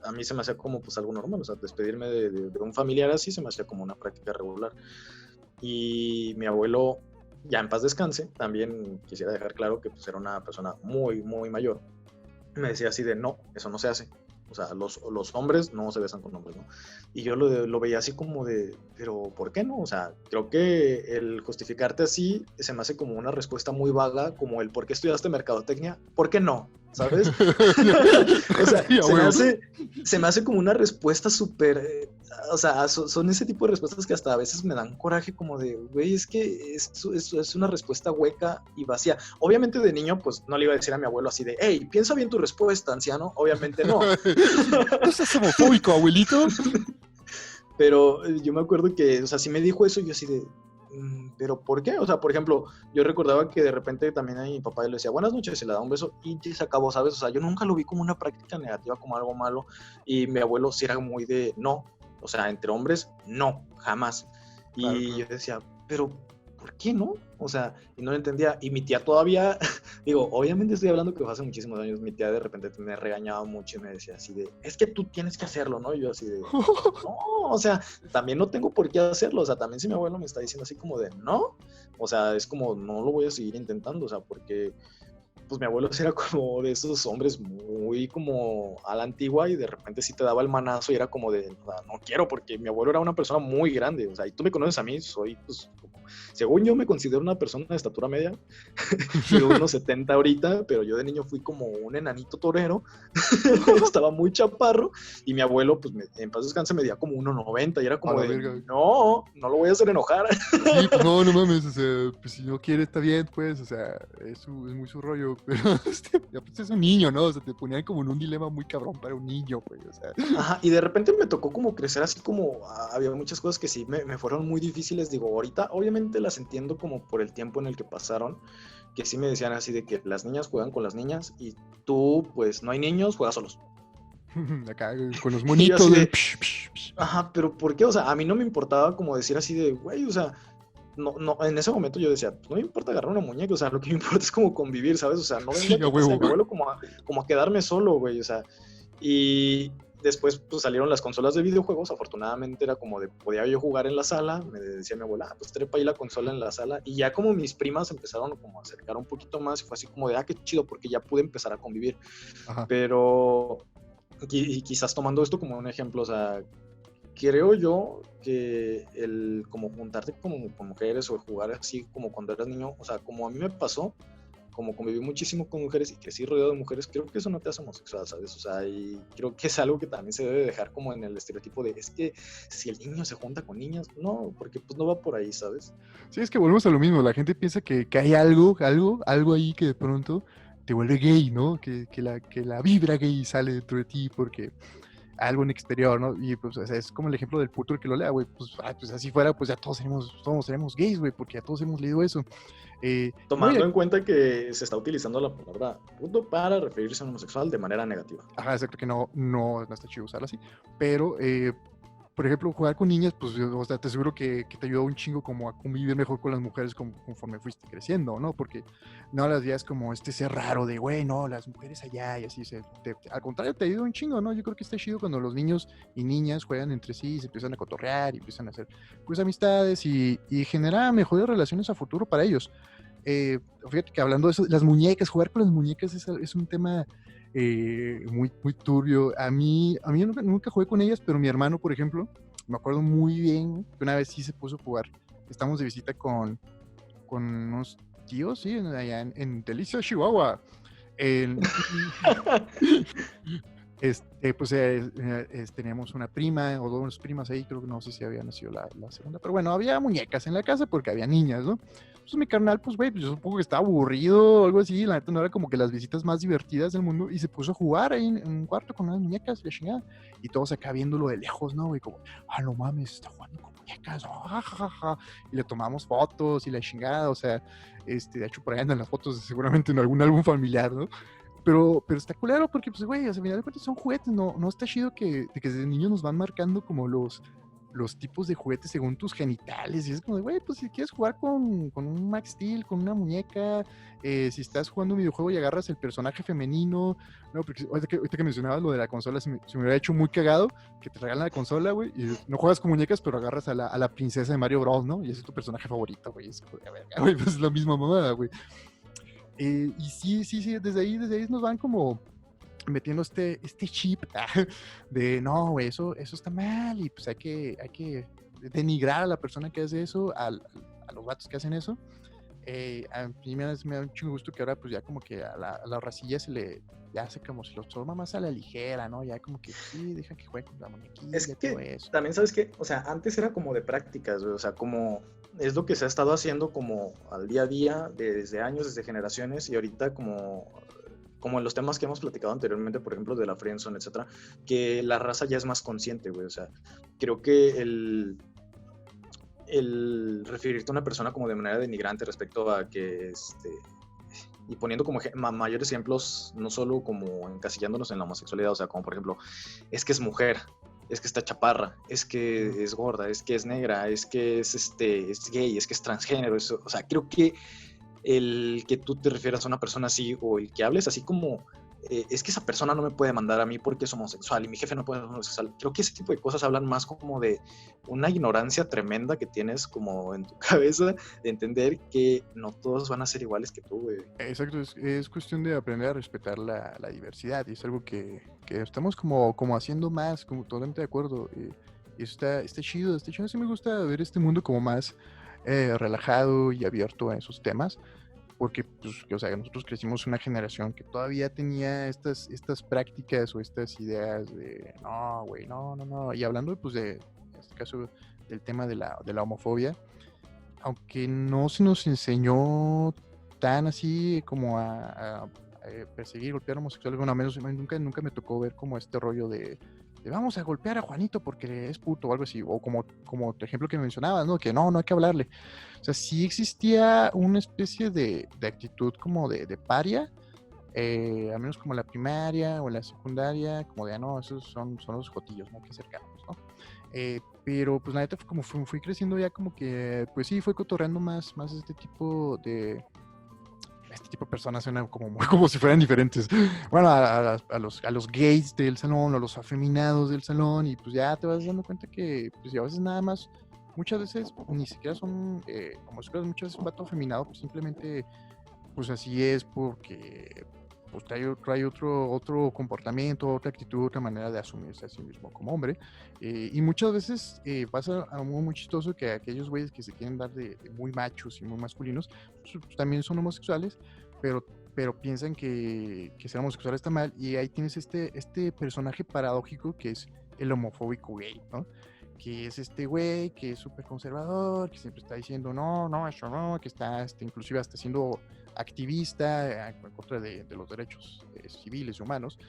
A mí se me hacía como pues algo normal, o sea, despedirme de un familiar así se me hacía como una práctica regular. Y mi abuelo, ya en paz descanse, también quisiera dejar claro que pues, era una persona muy, muy mayor. Me decía así de, no, eso no se hace. O sea, los hombres no se besan con hombres, ¿no? Y yo lo veía así como de, pero ¿por qué no? O sea, creo que el justificarte así se me hace como una respuesta muy vaga, como el ¿por qué estudiaste mercadotecnia? ¿Por qué no? ¿sabes? O sea, Sí, se me hace como una respuesta súper, o sea, son ese tipo de respuestas que hasta a veces me dan coraje como de, güey, es que es una respuesta hueca y vacía. Obviamente de niño, pues no le iba a decir a mi abuelo así de, hey, piensa bien tu respuesta, anciano. Obviamente no. ¿No seas homofóbico, abuelito? Pero yo me acuerdo que, o sea, sí me dijo eso y yo así de, ¿pero por qué? O sea, por ejemplo, yo recordaba que de repente también a mi papá le decía buenas noches, se le da un beso y se acabó, ¿sabes? O sea, yo nunca lo vi como una práctica negativa, como algo malo, y mi abuelo sí era muy de no, o sea, entre hombres, no, jamás. Claro, Y claro. yo decía, pero ¿por qué no? O sea, y no lo entendía. Y mi tía todavía, digo, obviamente estoy hablando que fue hace muchísimos años, mi tía de repente me regañaba mucho y me decía así de, es que tú tienes que hacerlo, ¿no? Y yo así de, no, o sea, también no tengo por qué hacerlo, o sea, también si mi abuelo me está diciendo así como de, no, o sea, es como, no lo voy a seguir intentando, o sea, porque pues mi abuelo sí era como de esos hombres muy como a la antigua y de repente sí te daba el manazo y era como de, o sea, no quiero porque mi abuelo era una persona muy grande, o sea, y tú me conoces a mí, soy pues, como, según yo me considero una persona de estatura media, mido unos 70 ahorita, pero yo de niño fui como un enanito torero, estaba muy chaparro y mi abuelo pues en paz descanse medía como 1,90 y era A como la de, verga. no lo voy a hacer enojar. Sí, pues no, no mames, o sea, pues si no quiere está bien, pues, o sea, es muy su rollo, pero ya, pues es un niño, ¿no? O sea, te ponían como en un dilema muy cabrón para un niño, pues, o sea. Ajá, y de repente me tocó como crecer así como, había muchas cosas que sí me fueron muy difíciles, digo, ahorita obviamente las entiendo como por el tiempo en el que pasaron, que sí me decían así de que las niñas juegan con las niñas y tú, pues no hay niños, juegas solos. Acá con los Y yo monitos así del de, ajá, pero ¿por qué? O sea, a mí no me importaba como decir así de, güey, o sea, no, en ese momento yo decía, pues no me importa agarrar una muñeca, o sea, lo que me importa es como convivir, ¿sabes? O sea, no vengo Sí, a a tu casa de huevo, mi güey. abuelo como a quedarme solo, güey, o sea, y después pues salieron las consolas de videojuegos, afortunadamente era como de, podía yo jugar en la sala, me decía mi abuela, pues trepa ahí la consola en la sala, y ya como mis primas empezaron como a acercar un poquito más, y fue así como de, qué chido, porque ya pude empezar a convivir, Ajá. pero, y quizás tomando esto como un ejemplo, o sea, creo yo que el como juntarte como con mujeres o jugar así como cuando eras niño, o sea, como a mí me pasó, como conviví muchísimo con mujeres y crecí rodeado de mujeres, creo que eso no te hace homosexual, ¿sabes? O sea, y creo que es algo que también se debe dejar como en el estereotipo de, es que si el niño se junta con niñas, no, porque pues no va por ahí, ¿sabes? Sí, es que volvemos a lo mismo, la gente piensa que hay algo ahí que de pronto te vuelve gay, ¿no? Que la vibra gay sale dentro de ti porque algo en exterior, ¿no? Y pues o sea, es como el ejemplo del puto el que lo lea, güey, pues así fuera, pues ya todos seremos gays, güey, porque ya todos hemos leído eso. No, Tomando en cuenta que se está utilizando la palabra puto para referirse a un homosexual de manera negativa. ajá, exacto que no está chido usarlo así, pero por ejemplo, jugar con niñas, pues, o sea, te aseguro que te ayuda un chingo como a convivir mejor con las mujeres conforme fuiste creciendo, ¿no? Porque no las veías como este ser raro de, güey, no, las mujeres allá y así, al contrario, te ayuda un chingo, ¿no? Yo creo que está chido cuando los niños y niñas juegan entre sí, se empiezan a cotorrear y empiezan a hacer, pues, amistades y genera mejores relaciones a futuro para ellos. Fíjate que hablando de eso, las muñecas, jugar con las muñecas es un tema muy turbio. A mí nunca jugué con ellas, pero mi hermano, por ejemplo, me acuerdo muy bien que una vez sí se puso a jugar. Estamos de visita con unos tíos, sí, allá en Delicia, Chihuahua. El- pues teníamos una prima o dos primas ahí, creo que no sé si había nacido la segunda, pero bueno, había muñecas en la casa porque había niñas, ¿no? Pues mi carnal, pues güey, pues yo supongo que estaba aburrido o algo así, la neta no era como que las visitas más divertidas del mundo y se puso a jugar ahí en un cuarto con unas muñecas, la chingada, y todos acá viéndolo de lejos, ¿no? Güey, como, no mames, está jugando con muñecas, y le tomamos fotos y la chingada, o sea, de hecho por ahí andan las fotos seguramente en algún álbum familiar, ¿no? Pero está culero porque, pues, güey, o sea, al final de cuentas son juguetes, no está chido que desde niños nos van marcando como los tipos de juguetes según tus genitales. Y es como de, güey, pues si quieres jugar con un Max Steel, con una muñeca, si estás jugando un videojuego y agarras el personaje femenino, no, porque ahorita que mencionabas lo de la consola, se me hubiera hecho muy cagado que te regalan la consola, güey, y no juegas con muñecas, pero agarras a la princesa de Mario Bros, ¿no? Y ese es tu personaje favorito, güey. Es como de, verga, güey, pues es la misma mamada, güey. Y sí, desde ahí nos van como metiendo este chip de no, güey, eso está mal y pues hay que denigrar a la persona que hace eso, a los vatos que hacen eso. A mí me da un chingo gusto que ahora pues ya como que a la racilla ya hace como si lo toma más a la ligera, ¿no? Ya como que sí, deja que juegue con la muñequilla Es y todo que eso. también sabes que, o sea, antes era como de prácticas, güey, o sea, como es lo que se ha estado haciendo como al día a día desde años, desde generaciones, y ahorita como en los temas que hemos platicado anteriormente, por ejemplo, de la friendzone, etcétera, que la raza ya es más consciente, güey, o sea, creo que el referirte a una persona como de manera denigrante respecto a que, y poniendo como mayores ejemplos, no solo como encasillándonos en la homosexualidad, o sea, como por ejemplo, es que es mujer, es que está chaparra, es que es gorda, es que es negra, es que es gay, es que es transgénero, eso, o sea, creo que el que tú te refieras a una persona así o el que hables así como es que esa persona no me puede mandar a mí porque es homosexual y mi jefe no puede ser homosexual. Creo que ese tipo de cosas hablan más como de una ignorancia tremenda que tienes como en tu cabeza de entender que no todos van a ser iguales que tú, güey. Exacto, es cuestión de aprender a respetar la diversidad y es algo que estamos como haciendo más, como totalmente de acuerdo. Y está chido, sí me gusta ver este mundo como más relajado y abierto a esos temas, porque pues, o sea, nosotros crecimos una generación que todavía tenía estas prácticas o estas ideas de, no, güey, no. Y hablando pues en este caso del tema de la homofobia, aunque no se nos enseñó tan así como a perseguir, golpear homosexuales, bueno, al menos nunca me tocó ver como este rollo de vamos a golpear a Juanito porque es puto o algo así, o como tu ejemplo que mencionabas, ¿no? Que no hay que hablarle. O sea, sí existía una especie de actitud como de paria, al menos como la primaria o la secundaria, como de, no, esos son los jotillos, ¿no? Hay que acercarnos, ¿no? Pero pues la neta como fui creciendo ya como que, pues sí, fue cotorreando más este tipo de personas suena como, como si fueran diferentes. Bueno, a los gays del salón, o los afeminados del salón, y pues ya te vas dando cuenta que, pues a veces nada más, muchas veces ni siquiera son homosexuales, muchas veces un vato afeminado, pues simplemente, pues así es porque pues trae otro comportamiento, otra actitud, otra manera de asumirse a sí mismo como hombre. Y muchas veces pasa algo muy chistoso que aquellos güeyes que se quieren dar de muy machos y muy masculinos, pues, también son homosexuales, pero piensan que ser homosexual está mal, y ahí tienes este personaje paradójico que es el homofóbico gay, ¿no? Que es este güey que es súper conservador, que siempre está diciendo no, eso no, que está inclusive hasta siendo activista en contra de los derechos civiles y humanos,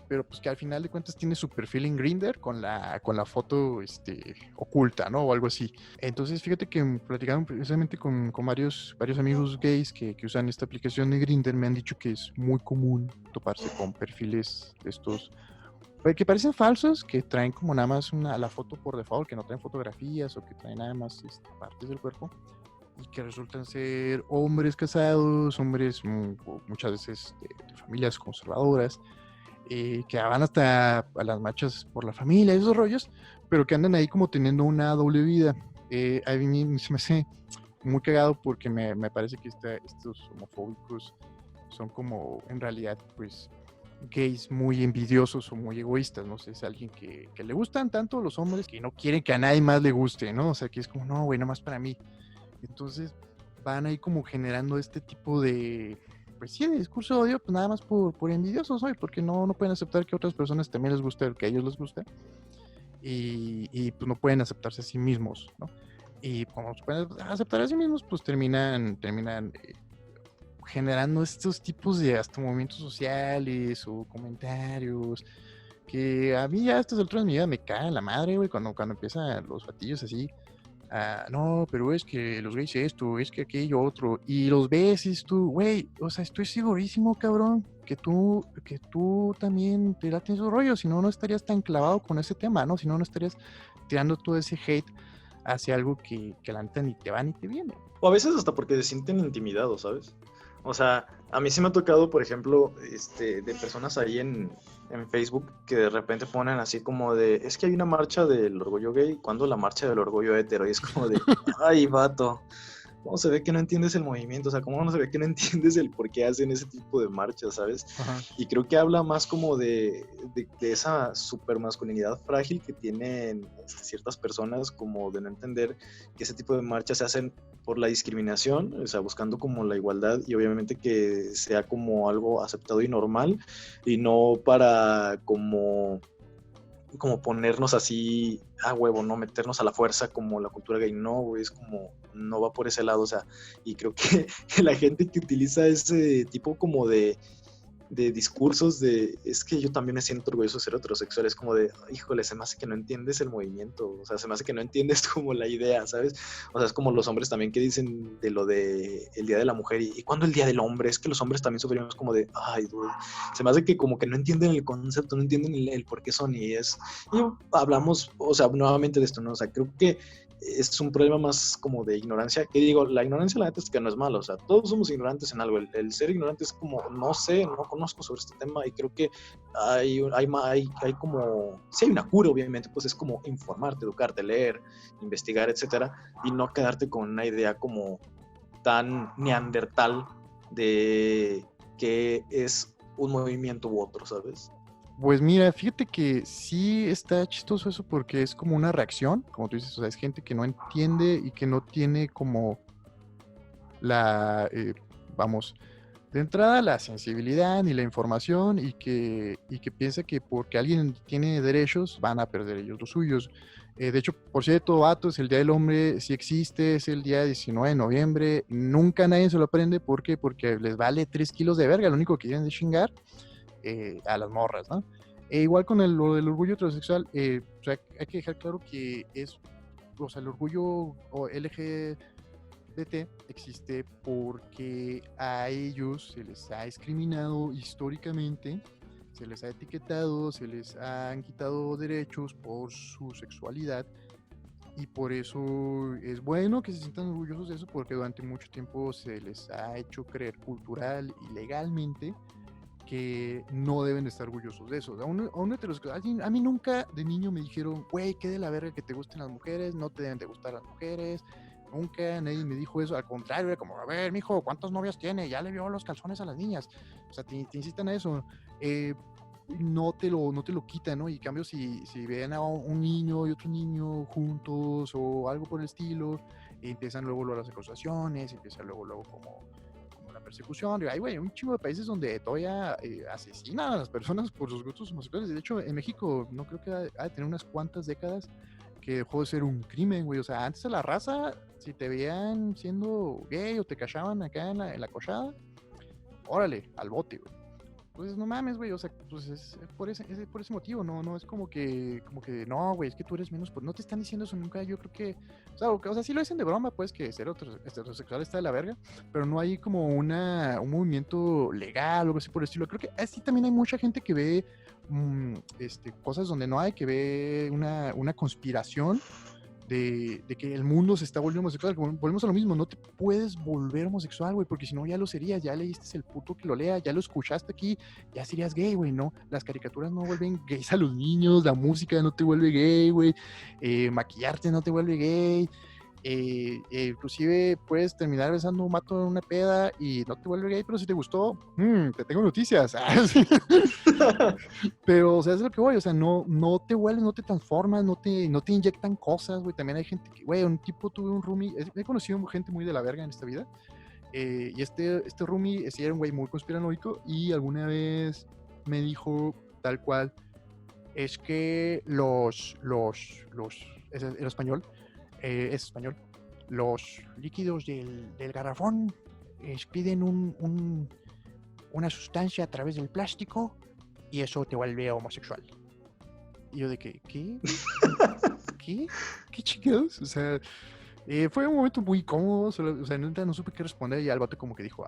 pero pues que al final de cuentas tiene su perfil en Grindr con la foto oculta, ¿no? O algo así. Entonces fíjate que platicando precisamente con varios amigos gays que usan esta aplicación de Grindr, me han dicho que es muy común toparse con perfiles de estos que parecen falsos, que traen como nada más la foto por default, que no traen fotografías o que traen nada más partes del cuerpo, y que resultan ser hombres casados, hombres muchas veces de familias conservadoras, que van hasta a las marchas por la familia, esos rollos, pero que andan ahí como teniendo una doble vida. A mí se me hace muy cagado porque me parece que estos homofóbicos son como en realidad pues gays muy envidiosos o muy egoístas, no sé, es alguien que le gustan tanto los hombres que no quieren que a nadie más le guste, ¿no? O sea, que es como, no, güey, nada más para mí. Entonces van ahí como generando este tipo de, pues sí, de discurso de odio, pues nada más por envidiosos, ¿no? Y porque no pueden aceptar que a otras personas también les guste lo que a ellos les gusta, y pues no pueden aceptarse a sí mismos, ¿no? Y como se pueden aceptar a sí mismos, pues terminan generando estos tipos de hasta movimientos sociales o comentarios que a mí ya a estas alturas de mi vida me cae en la madre, güey, cuando empiezan los fatillos así. No, pero es que los gays esto, es que aquello otro, y los ves y tú, güey, o sea, estoy segurísimo, cabrón, que tú también te laten esos rollos, si no, no estarías tan clavado con ese tema, ¿no? Si no, no estarías tirando todo ese hate hacia algo que la neta ni te va ni te viene. O a veces hasta porque se sienten intimidados, ¿sabes? O sea, a mí sí me ha tocado, por ejemplo, de personas ahí en Facebook que de repente ponen así como de, es que hay una marcha del orgullo gay, ¿cuándo la marcha del orgullo hetero? Y es como de, ay, vato. ¿cómo se ve que no entiendes el movimiento? O sea, ¿cómo no se ve que no entiendes el por qué hacen ese tipo de marchas, ¿sabes? Ajá. Y creo que habla más como de esa supermasculinidad frágil que tienen ciertas personas, como de no entender que ese tipo de marchas se hacen por la discriminación, o sea, buscando como la igualdad y obviamente que sea como algo aceptado y normal, y no para como ponernos así a huevo, ¿no? Meternos a la fuerza como la cultura gay, no, güey, es como, no va por ese lado, o sea, y creo que la gente que utiliza ese tipo como de discursos es que yo también me siento orgulloso de ser heterosexual, es como de, híjole, se me hace que no entiendes el movimiento, o sea, se me hace que no entiendes como la idea, ¿sabes? O sea, es como los hombres también que dicen de lo de el Día de la Mujer, y ¿cuándo el Día del Hombre? Es que los hombres también sufrimos como de, ay, dude, se me hace que como que no entienden el concepto, no entienden el por qué son, y hablamos, o sea, nuevamente de esto, ¿no? O sea, creo que es un problema más como de ignorancia, que digo, la ignorancia la neta es que no es malo, o sea, todos somos ignorantes en algo, el ser ignorante es como, no sé, no conozco sobre este tema y creo que hay como, si hay una cura obviamente, pues es como informarte, educarte, leer, investigar, etcétera, y no quedarte con una idea como tan neandertal de que es un movimiento u otro, ¿sabes? Pues mira, fíjate que sí está chistoso eso porque es como una reacción, como tú dices, o sea, es gente que no entiende y que no tiene como vamos, de entrada la sensibilidad ni la información y que piensa que porque alguien tiene derechos van a perder ellos los suyos. De hecho, por cierto, vatos, el Día del Hombre sí existe, es el día 19 de noviembre, nunca nadie se lo aprende, ¿por qué? Porque les vale 3 kilos de verga, lo único que quieren es chingar a las morras, ¿no? Igual con lo del orgullo heterosexual, o sea, hay que dejar claro que o sea, el orgullo LGBT existe porque a ellos se les ha discriminado históricamente, se les ha etiquetado, se les han quitado derechos por su sexualidad y por eso es bueno que se sientan orgullosos de eso porque durante mucho tiempo se les ha hecho creer cultural y legalmente que no deben estar orgullosos de eso. A un heterosexual, a mí nunca de niño me dijeron, güey, qué de la verga que te gusten las mujeres, no te deben de gustar las mujeres. Nunca nadie me dijo eso, al contrario, era como, a ver, mijo, ¿cuántas novias tiene? Ya le vio los calzones a las niñas. O sea, te insisten a eso. No te lo quitan, ¿no? Y en cambio, si ven a un niño y otro niño juntos o algo por el estilo, empiezan luego las acusaciones, empiezan luego como la persecución. Hay, güey, un chingo de países donde todavía asesinan a las personas por sus gustos homosexuales. De hecho, en México no creo que ha de tener unas cuantas décadas que dejó de ser un crimen, güey. O sea, antes a la raza, si te veían siendo gay o te cachaban acá en la cochada, órale, al bote, güey. Pues no mames, güey, o sea, pues es por ese motivo, no es como que, no, güey, es que tú eres menos, no te están diciendo eso nunca, yo creo que, o sea, sí lo dicen de broma, pues, que ser heterosexual está de la verga, pero no hay como un movimiento legal o algo así por el estilo. Creo que así también hay mucha gente que ve cosas donde no hay, que ve una conspiración de que el mundo se está volviendo homosexual. Volvemos a lo mismo, no te puedes volver homosexual, güey, porque si no ya lo serías, ya leíste el puto que lo lea, ya lo escuchaste aquí, ya serías gay, güey, ¿no? Las caricaturas no vuelven gays a los niños, la música no te vuelve gay, güey, maquillarte no te vuelve gay, inclusive puedes terminar besando un mato en una peda y no te vuelve gay, pero si te gustó, te tengo noticias. Pero, o sea, es lo que voy, o sea, no te vuelves, no te transformas, no te inyectan cosas, güey. También hay gente que, güey, un tipo, tuve un roomie, he conocido gente muy de la verga en esta vida, y este roomie, sí era un güey muy conspiranoico, y alguna vez me dijo tal cual, es que el español, es español, los líquidos del garrafón expiden una sustancia a través del plástico y eso te vuelve homosexual. Y yo de que, ¿qué? ¿Qué chingados? O sea, fue un momento muy cómodo, o sea, no supe qué responder y al vato como que dijo,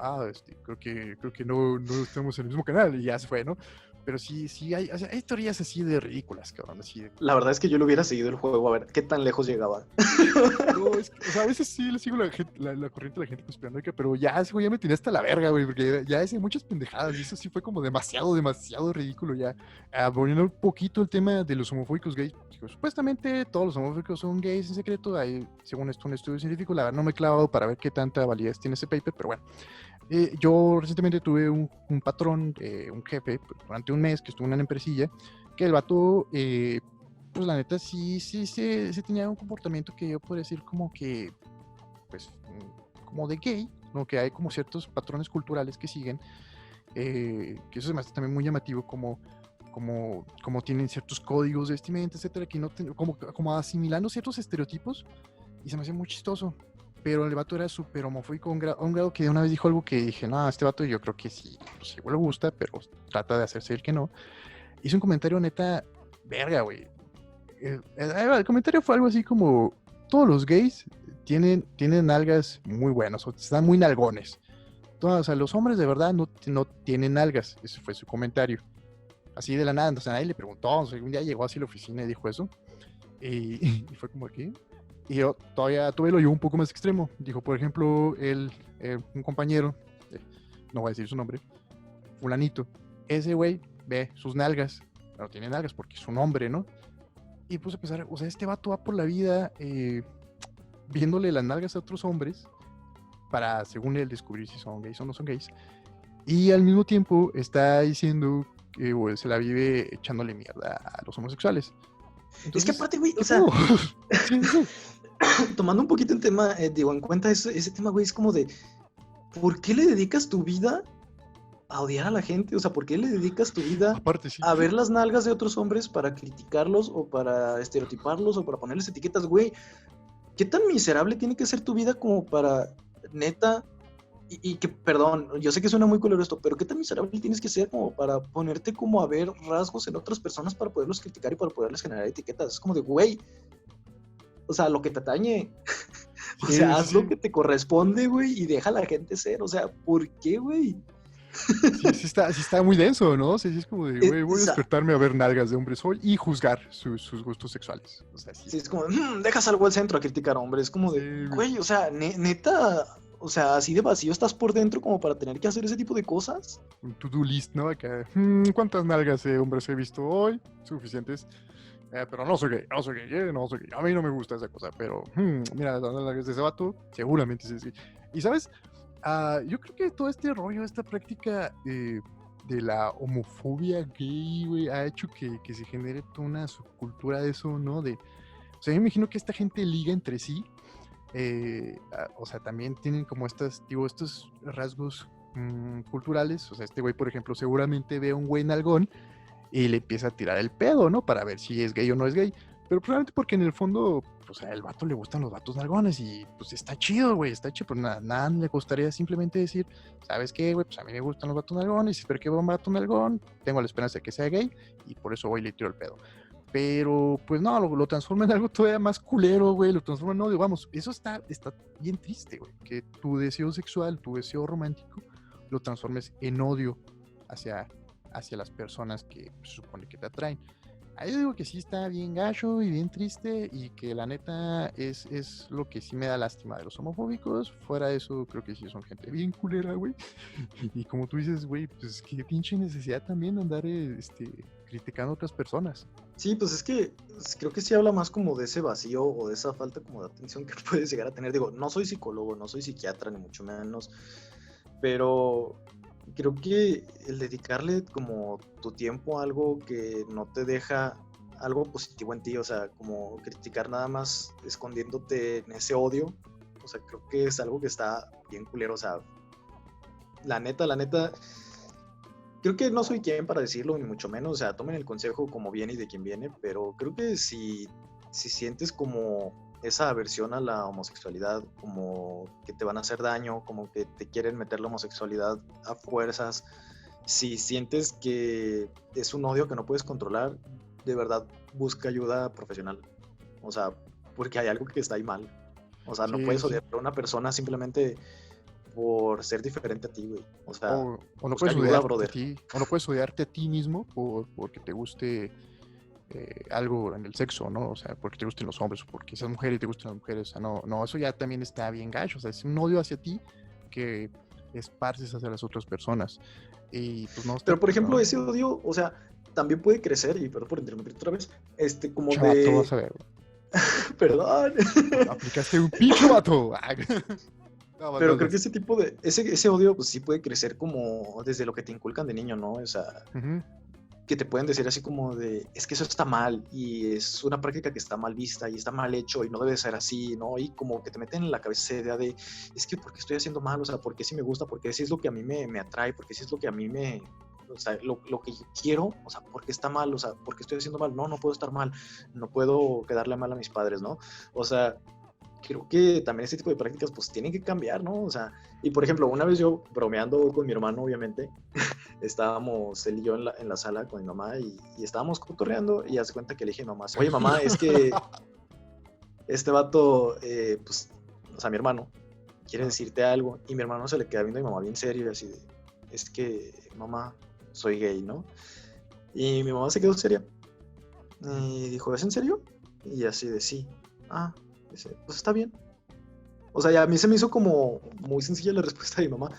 creo que no estamos en el mismo canal y ya se fue, ¿no? Pero sí hay, o sea, hay teorías así de ridículas, cabrón, así de... La verdad es que yo lo hubiera seguido el juego a ver qué tan lejos llegaba. No, es que, o sea, a veces sí le sigo la corriente de la gente conspiranoica, pero ya ese güey ya me tenía hasta la verga, güey, porque ya hice muchas pendejadas y eso sí fue como demasiado ridículo ya. Volviendo un poquito el tema de los homofóbicos gays, pues, supuestamente todos los homofóbicos son gays en secreto, hay según esto con estudio científico, la verdad no me he clavado para ver qué tanta validez tiene ese paper, pero bueno. Yo recientemente tuve un patrón, un jefe, pues, durante un mes que estuvo en una empresilla, que el vato, pues la neta sí tenía un comportamiento que yo podría decir como que, pues, como de gay, ¿no? Que hay como ciertos patrones culturales que siguen, que eso se me hace también muy llamativo, como tienen ciertos códigos de vestimenta, etcétera, que no como asimilando ciertos estereotipos, y se me hace muy chistoso. Pero el vato era súper homofóbico a un grado que de una vez dijo algo que dije, no, este vato yo creo que sí, pues igual le gusta, pero trata de hacerse el que no. Hizo un comentario neta, verga, güey. El comentario fue algo así como, todos los gays tienen nalgas muy buenas, o están muy nalgones. O sea, los hombres de verdad no tienen nalgas. Ese fue su comentario. Así de la nada, entonces nadie le preguntó, o sea, un día llegó así a la oficina y dijo eso. Y fue como aquí. Y yo todavía tuve lo yo un poco más extremo. Dijo, por ejemplo, un compañero, no voy a decir su nombre, fulanito, ese güey ve sus nalgas, no tiene nalgas porque es un hombre, ¿no? Y puse a pensar, o sea, este vato va por la vida viéndole las nalgas a otros hombres para, según él, descubrir si son gays o no son gays. Y al mismo tiempo está diciendo que se la vive echándole mierda a los homosexuales. Entonces, es que aparte, güey, o sea, sí. Tomando un poquito el tema, digo, en cuenta ese tema, güey, es como de, ¿por qué le dedicas tu vida a odiar a la gente? O sea, ¿por qué le dedicas tu vida aparte, sí, a ver las nalgas de otros hombres para criticarlos o para estereotiparlos o para ponerles etiquetas, güey? ¿Qué tan miserable tiene que ser tu vida como para, neta, y que, perdón, yo sé que suena muy culero esto, pero qué tan miserable tienes que ser como para ponerte como a ver rasgos en otras personas para poderlos criticar y para poderles generar etiquetas? Es como de, güey, o sea, lo que te atañe. O sí, sea, haz sí. lo que te corresponde, güey, y deja a la gente ser. O sea, ¿por qué, güey? Sí está muy denso, ¿no? Sí, es como de, güey, voy a despertarme a ver nalgas de hombres hoy y juzgar sus gustos sexuales. O sea, sí. Sí, es como, dejas algo al centro a criticar a hombres. Es como de, Sí, güey, o sea, neta, o sea, así de vacío estás por dentro como para tener que hacer ese tipo de cosas. un to-do list, ¿no? Acá, ¿cuántas nalgas de hombres he visto hoy? Suficientes. Pero no soy gay, no soy gay, no soy gay. A mí no me gusta esa cosa, pero mira, las nalgas de ese vato, seguramente sí. Y sabes, yo creo que todo este rollo, esta práctica de la homofobia gay, güey, ha hecho que se genere toda una subcultura de eso, ¿no? O sea, yo me imagino que esta gente liga entre sí. O sea, también tienen como estos rasgos culturales. O sea, este güey, por ejemplo, seguramente ve a un güey nalgón y le empieza a tirar el pedo, ¿no? Para ver si es gay o no es gay. Pero probablemente porque en el fondo, pues a el vato le gustan los vatos nalgones y pues está chido, güey, está chido. Pero nada le gustaría simplemente decir, ¿sabes qué, güey? Pues a mí me gustan los vatos nalgones y espero que vea un vato nalgón, tengo la esperanza de que sea gay y por eso voy y le tiro el pedo. Pero pues no, lo transforma en algo todavía más culero, güey, lo transforma en odio. Vamos, eso está bien triste, güey, que tu deseo sexual, tu deseo romántico, lo transformes en odio hacia las personas que se supone que te atraen. Ahí digo que sí está bien gacho y bien triste y que la neta es lo que sí me da lástima de los homofóbicos. Fuera de eso, creo que sí son gente bien culera, güey. Y como tú dices, güey, pues qué pinche necesidad también de andar criticando a otras personas. Sí, pues es que creo que sí habla más como de ese vacío o de esa falta como de atención que puedes llegar a tener. Digo, no soy psicólogo, no soy psiquiatra, ni mucho menos, pero creo que el dedicarle como tu tiempo a algo que no te deja algo positivo en ti, o sea, como criticar nada más escondiéndote en ese odio, o sea, creo que es algo que está bien culero, o sea, la neta, creo que no soy quien para decirlo, ni mucho menos, o sea, tomen el consejo como viene y de quien viene, pero creo que si sientes como esa aversión a la homosexualidad, como que te van a hacer daño, como que te quieren meter la homosexualidad a fuerzas, si sientes que es un odio que no puedes controlar, de verdad busca ayuda profesional. O sea, porque hay algo que está ahí mal. O sea, no puedes odiar a una persona simplemente por ser diferente a ti, güey. O sea, o no puedes odiarte a ti, o no puedes odiarte a ti mismo porque te guste algo en el sexo, ¿no? O sea, porque te gusten los hombres o porque seas mujer y te gustan las mujeres. O sea, no, eso ya también está bien gacho. O sea, es un odio hacia ti que esparces hacia las otras personas. Y pues no. Pero por ejemplo, ese odio, o sea, también puede crecer, y perdón por interrumpirte otra vez, como Chavato, vas a ver. Perdón. Aplicaste un pinche vato. No, Pero creo que ese tipo de, ese odio, pues sí puede crecer como desde lo que te inculcan de niño, ¿no? O sea, Ujú. que te pueden decir así como de, es que eso está mal y es una práctica que está mal vista y está mal hecho y no debe ser así, ¿no? Y como que te meten en la cabeza esa idea de, es que ¿por qué estoy haciendo mal? O sea, ¿por qué sí me gusta? ¿Por qué sí es lo que a mí me atrae? ¿Por qué sí es lo que a mí me... O sea, lo que yo quiero, o sea, ¿por qué está mal? O sea, ¿por qué estoy haciendo mal? No, no puedo estar mal, no puedo quedarle mal a mis padres, ¿no? O sea, creo que también ese tipo de prácticas pues tienen que cambiar, ¿no? O sea, y por ejemplo, una vez yo bromeando con mi hermano, obviamente, estábamos él y yo en la sala con mi mamá y estábamos cotorreando y hace cuenta que le dije a mi mamá, oye mamá, es que este vato, pues, o sea, mi hermano, quiere decirte algo y mi hermano se le queda viendo a mi mamá bien serio y así de, es que mamá, soy gay, ¿no? Y mi mamá se quedó seria y dijo, ¿es en serio? Y así de, sí. Ah, dice, pues está bien. O sea, ya a mí se me hizo como muy sencilla la respuesta de mi mamá.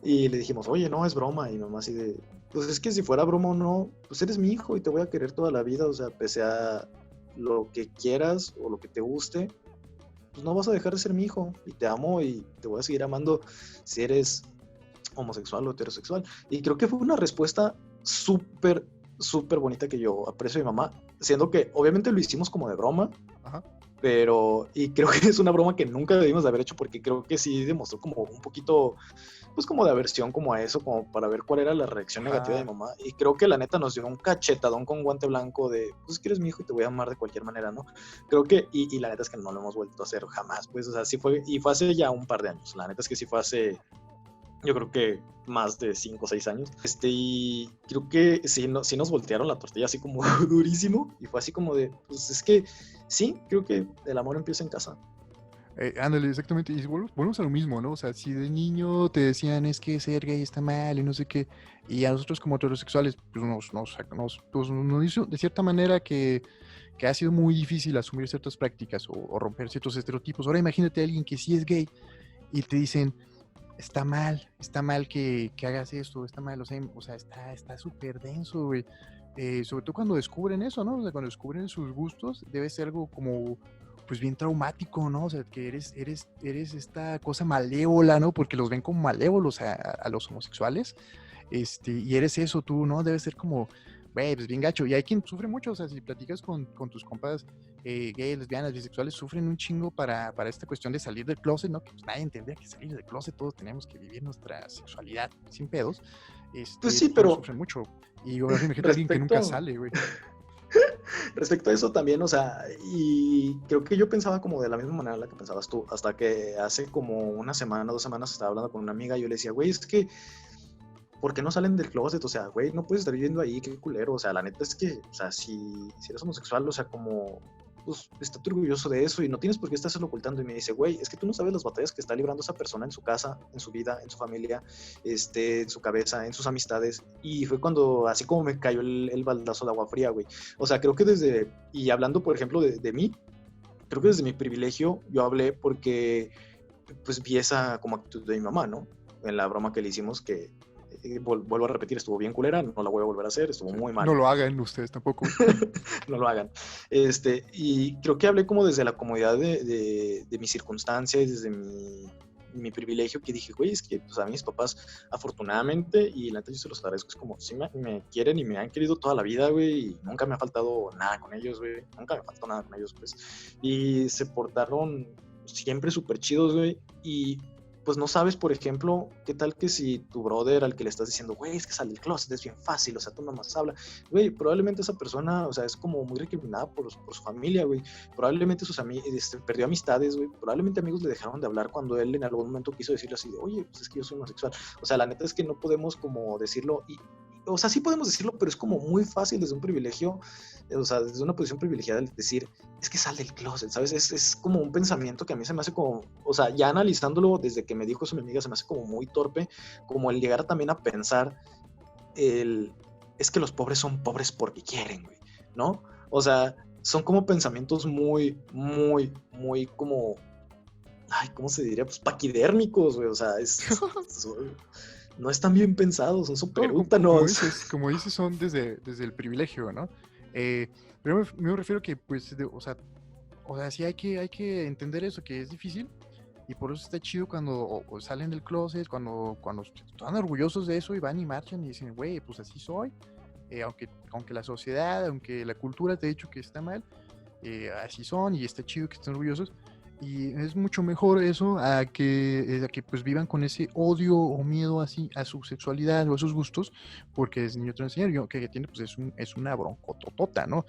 Y le dijimos, oye, no, es broma. Y mi mamá así de, pues es que si fuera broma o no, pues eres mi hijo y te voy a querer toda la vida. O sea, pese a lo que quieras o lo que te guste, pues no vas a dejar de ser mi hijo. Y te amo y te voy a seguir amando si eres homosexual o heterosexual. Y creo que fue una respuesta súper, súper bonita que yo aprecio de mi mamá, siendo que obviamente lo hicimos como de broma, Ajá. pero, y creo que es una broma que nunca debimos de haber hecho porque creo que sí demostró como un poquito, pues como de aversión como a eso, como para ver cuál era la reacción negativa de Ajá. mi mamá. Y creo que la neta nos dio un cachetadón con guante blanco de, pues que eres mi hijo y te voy a amar de cualquier manera, ¿no? Creo que, y la neta es que no lo hemos vuelto a hacer jamás, pues, o sea, sí fue, y fue hace ya un par de años, la neta es que sí fue hace, yo creo que más de 5 o 6 años. Y creo que sí, no, sí nos voltearon la tortilla así como durísimo. Y fue así como de, pues es que sí, creo que el amor empieza en casa. Ándale, exactamente. Y volvemos a lo mismo, ¿no? O sea, si de niño te decían es que ser gay está mal y no sé qué, y a nosotros como heterosexuales, pues nos hizo de cierta manera que ha sido muy difícil asumir ciertas prácticas o romper ciertos estereotipos. Ahora imagínate a alguien que sí es gay y te dicen, está mal que hagas esto, está mal, o sea está súper denso, güey. Sobre todo cuando descubren eso, ¿no? O sea, cuando descubren sus gustos, debe ser algo como, pues bien traumático, ¿no? O sea, que eres esta cosa malévola, ¿no? Porque los ven como malévolos a los homosexuales, y eres eso tú, ¿no? Debe ser como, güey, pues bien gacho. Y hay quien sufre mucho, o sea, si platicas con tus compas gays, lesbianas, bisexuales, sufren un chingo para esta cuestión de salir del closet, ¿no? Que pues nadie tendría que salir del closet, todos tenemos que vivir nuestra sexualidad sin pedos. Pues sí, Pues lo pero sufren mucho. Y ahora imagínate a alguien que nunca respecto, sale, güey. respecto a eso también, o sea, y creo que yo pensaba como de la misma manera en la que pensabas tú, hasta que hace como una semana, 2 semanas estaba hablando con una amiga y yo le decía, güey, es que ¿por qué no salen del closet? O sea, güey, no puedes estar viviendo ahí, qué culero. O sea, la neta es que, o sea, si eres homosexual, o sea, como, pues, estate orgulloso de eso y no tienes por qué estárselo ocultando. Y me dice, güey, es que tú no sabes las batallas que está librando esa persona en su casa, en su vida, en su familia, en su cabeza, en sus amistades. Y fue cuando, así como me cayó el baldazo de agua fría, güey. O sea, creo que desde, y hablando, por ejemplo, de mí, creo que desde mi privilegio yo hablé porque, pues, vi esa como actitud de mi mamá, ¿no? En la broma que le hicimos que vuelvo a repetir, estuvo bien culera, no la voy a volver a hacer, estuvo Sí. muy No mal. lo hagan ustedes tampoco. No lo hagan. Y creo que hablé como desde la comodidad de mis circunstancias, desde mi privilegio, que dije, güey, es que pues, a mis papás, afortunadamente, y la neta yo se los agradezco, es como, sí me quieren y me han querido toda la vida, güey, y nunca me ha faltado nada con ellos, güey, nunca me faltó nada con ellos, pues, y se portaron siempre súper chidos, güey, y pues no sabes, por ejemplo, qué tal que si tu brother al que le estás diciendo, güey, es que sale del closet, es bien fácil, o sea, tú nomás habla, güey, probablemente esa persona, o sea, es como muy recriminada por su familia, güey, probablemente sus amigos, perdió amistades, güey, probablemente amigos le dejaron de hablar cuando él en algún momento quiso decirle así de, oye, pues es que yo soy homosexual, o sea, la neta es que no podemos como decirlo, o sea, sí podemos decirlo, pero es como muy fácil desde un privilegio, o sea, desde una posición privilegiada el decir, es que sale del closet, ¿sabes? Es como un pensamiento que a mí se me hace como, o sea, ya analizándolo desde que me dijo eso mi amiga, se me hace como muy torpe, como el llegar también a pensar, es que los pobres son pobres porque quieren, güey, ¿no? O sea, son como pensamientos muy, muy, muy como, ay, ¿cómo se diría? Pues paquidérmicos, güey, o sea, no están bien pensados, son súper No, como útanos. dices, son desde el privilegio, ¿no? Pero me refiero que, pues, o sea, o sea, sí hay que entender eso, que es difícil, y por eso está chido cuando o salen del closet, cuando están orgullosos de eso y van y marchan y dicen, güey, pues así soy, aunque la sociedad, aunque la cultura te ha dicho que está mal, así son y está chido que estén orgullosos. Y es mucho mejor eso a que pues vivan con ese odio o miedo así a su sexualidad o a sus gustos, porque desde niño te lo enseñaron, que tiene pues es una broncototota, ¿no?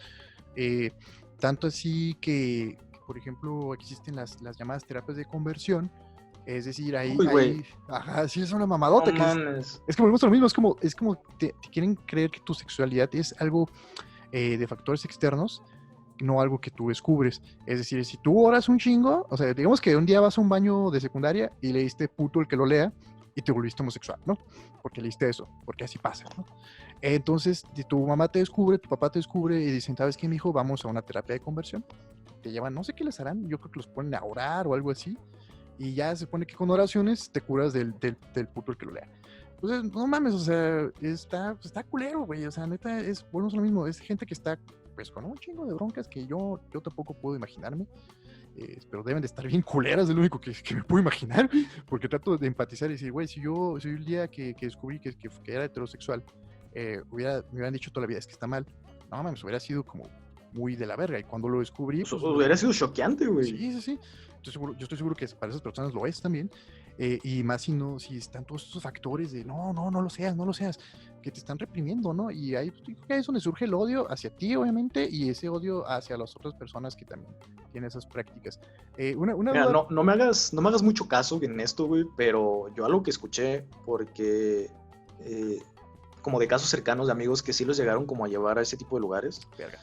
Eh, tanto así que, por ejemplo, existen las llamadas terapias de conversión, es decir, Uy, güey, ajá, sí es una no mamadota, mames. es que volvemos a lo mismo, es como te quieren creer que tu sexualidad es algo de factores externos, no algo que tú descubres. Es decir, si tú oras un chingo, o sea, digamos que un día vas a un baño de secundaria y leíste puto el que lo lea y te volviste homosexual, ¿no? Porque leíste eso, porque así pasa, ¿no? Entonces, tu mamá te descubre, tu papá te descubre y dicen, ¿sabes qué, mijo? Vamos a una terapia de conversión. Te llevan, no sé qué les harán, yo creo que los ponen a orar o algo así, y ya se supone que con oraciones te curas del puto el que lo lea. Entonces, no mames, o sea, está culero, güey, o sea, neta, bueno, es lo mismo, es gente que está, pues, con un chingo de broncas que yo tampoco puedo imaginarme, pero deben de estar bien culeras, es lo único que me puedo imaginar, porque trato de empatizar y decir, güey, si el día que descubrí que era heterosexual, me hubieran dicho toda la vida, es que está mal, no mames, hubiera sido como muy de la verga, y cuando lo descubrí, pues, Hubiera sido choqueante, güey. sí, sí, sí. Yo estoy seguro que para esas personas lo es también. Y más si están todos estos factores de no lo seas, que te están reprimiendo, ¿no? Y ahí, pues, creo que ahí es donde surge el odio hacia ti, obviamente, y ese odio hacia las otras personas que también tienen esas prácticas. Una Mira, duda. no me hagas mucho caso en esto, güey, pero yo algo que escuché, porque como de casos cercanos de amigos que sí los llegaron como a llevar a ese tipo de lugares, Verga.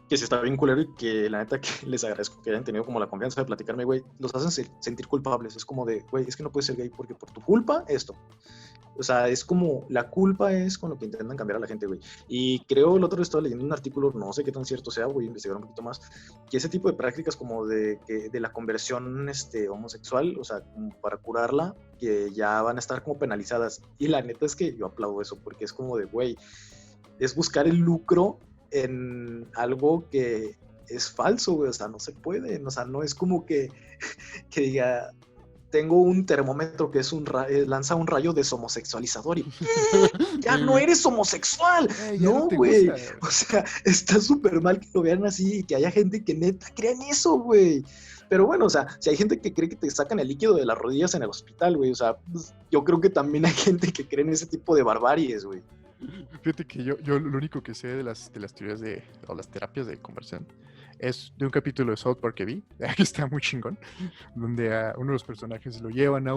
que sí está bien culero y que la neta que les agradezco que hayan tenido como la confianza de platicarme, güey, los hacen sentir culpables. Es como de, güey, es que no puedes ser gay porque por tu culpa esto. O sea, es como, la culpa es con lo que intentan cambiar a la gente, güey. Y creo, el otro día estaba leyendo un artículo, no sé qué tan cierto sea, voy a investigar un poquito más, que ese tipo de prácticas como de la conversión homosexual, o sea, como para curarla, que ya van a estar como penalizadas. Y la neta es que yo aplaudo eso, porque es como de, güey, es buscar el lucro en algo que es falso, güey, o sea, no se puede, o sea, no es como que diga, tengo un termómetro que es lanza un rayo deshomosexualizador y ya no eres homosexual, Ya no no, te güey, gusta. o sea, está súper mal que lo vean así y que haya gente que neta crea en eso, güey. Pero bueno, o sea, si hay gente que cree que te sacan el líquido de las rodillas en el hospital, güey, o sea, pues, yo creo que también hay gente que cree en ese tipo de barbaries, güey. Fíjate que yo lo único que sé de las teorías o las terapias de conversión es de un capítulo de South Park que vi, que está muy chingón, donde a uno de los personajes lo llevan a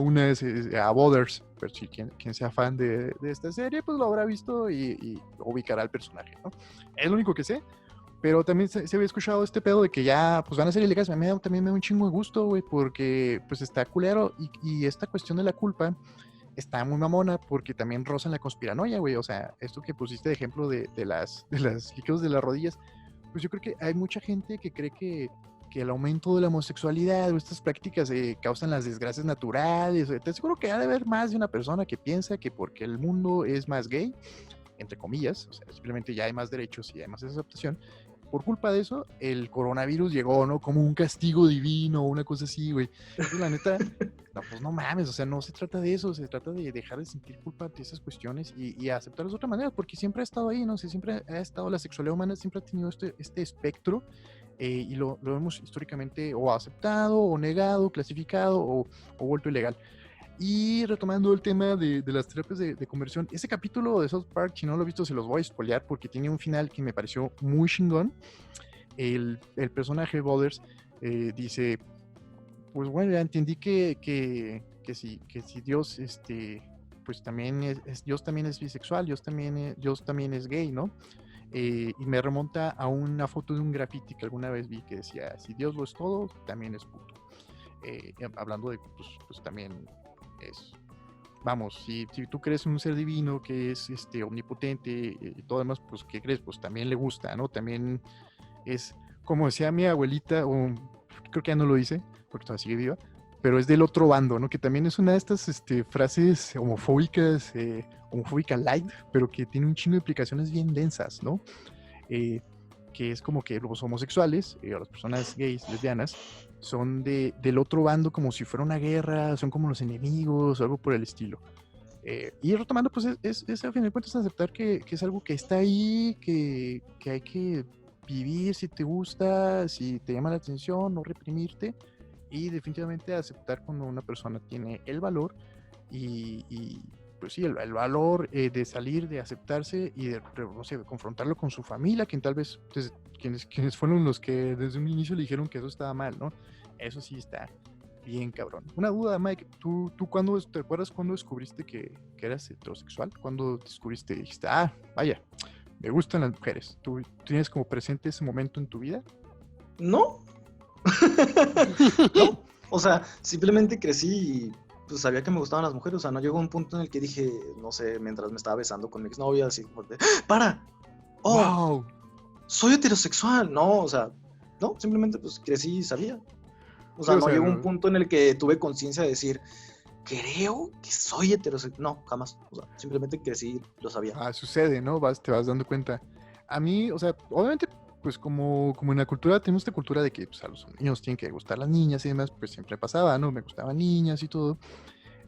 Borders, pero si quien sea fan de esta serie, pues lo habrá visto y ubicará al personaje, ¿no? Es lo único que sé, pero también se había escuchado este pedo de que ya pues van a ser ilegales. También me da un chingo de gusto, güey, porque pues está culero y esta cuestión de la culpa está muy mamona porque también rozan la conspiranoia, güey. O sea, esto que pusiste de ejemplo de las líquidos de las rodillas, pues yo creo que hay mucha gente que cree que el aumento de la homosexualidad o estas prácticas causan las desgracias naturales. Te aseguro que ha de haber más de una persona que piensa que porque el mundo es más gay, entre comillas, o sea, simplemente ya hay más derechos y hay más aceptación, por culpa de eso, el coronavirus llegó, ¿no? Como un castigo divino o una cosa así, güey. Entonces, la neta, no, pues no mames, o sea, no se trata de eso, se trata de dejar de sentir culpa de esas cuestiones y aceptarlas de otra manera, porque siempre ha estado ahí, ¿no? Siempre ha estado la sexualidad humana, siempre ha tenido este espectro y lo hemos históricamente o aceptado o negado, clasificado o vuelto ilegal. Y retomando el tema de las terapias de conversión, ese capítulo de South Park, si no lo he visto, se los voy a spoilear porque tiene un final que me pareció muy chingón. El personaje Boulders dice, pues bueno, ya entendí que si Dios, pues también Dios también es bisexual, Dios también es gay, ¿no? Y me remonta a una foto de un graffiti que alguna vez vi que decía, si Dios lo es todo, también es puto. Hablando de, pues también es, vamos, si tú crees en un ser divino que es omnipotente y todo demás, pues ¿qué crees? Pues también le gusta, ¿no? También es, como decía mi abuelita, o creo que ya no lo dice, porque todavía sigue viva, pero es del otro bando, ¿no? Que también es una de estas frases homofóbicas, homofóbica light, pero que tiene un chingo de implicaciones bien densas, ¿no? que es como que los homosexuales, o las personas gays, lesbianas, son del otro bando como si fuera una guerra, son como los enemigos o algo por el estilo. Y retomando, pues es a fin de cuentas aceptar que es algo que está ahí, que hay que vivir si te gusta, si te llama la atención, no reprimirte, y definitivamente aceptar cuando una persona tiene el valor y pues sí, el valor de salir, de aceptarse y de, no sé, confrontarlo con su familia, quien tal vez, quienes fueron los que desde un inicio le dijeron que eso estaba mal, ¿no? Eso sí está bien cabrón. Una duda, Mike, ¿tú cuándo, te acuerdas cuándo descubriste que eras heterosexual? ¿Cuándo descubriste, dijiste, vaya, me gustan las mujeres? ¿Tú tienes como presente ese momento en tu vida? No. No, o sea, simplemente crecí y pues sabía que me gustaban las mujeres, o sea, no llegó un punto en el que dije, no sé, mientras me estaba besando con mi exnovia, así como de, ¡para! ¡Oh! ¡Wow! Soy heterosexual, no, o sea, no, simplemente pues crecí y sabía. O sea, Sí, no llegó un no. punto en el que tuve conciencia de decir, creo que soy heterosexual. No, jamás. O sea, simplemente crecí y lo sabía. Sucede, ¿no? Te vas dando cuenta. A mí, o sea, obviamente, pues como en la cultura, tenemos esta cultura de que pues, a los niños tienen que gustar las niñas y demás, pues siempre pasaba, ¿no? Me gustaban niñas y todo.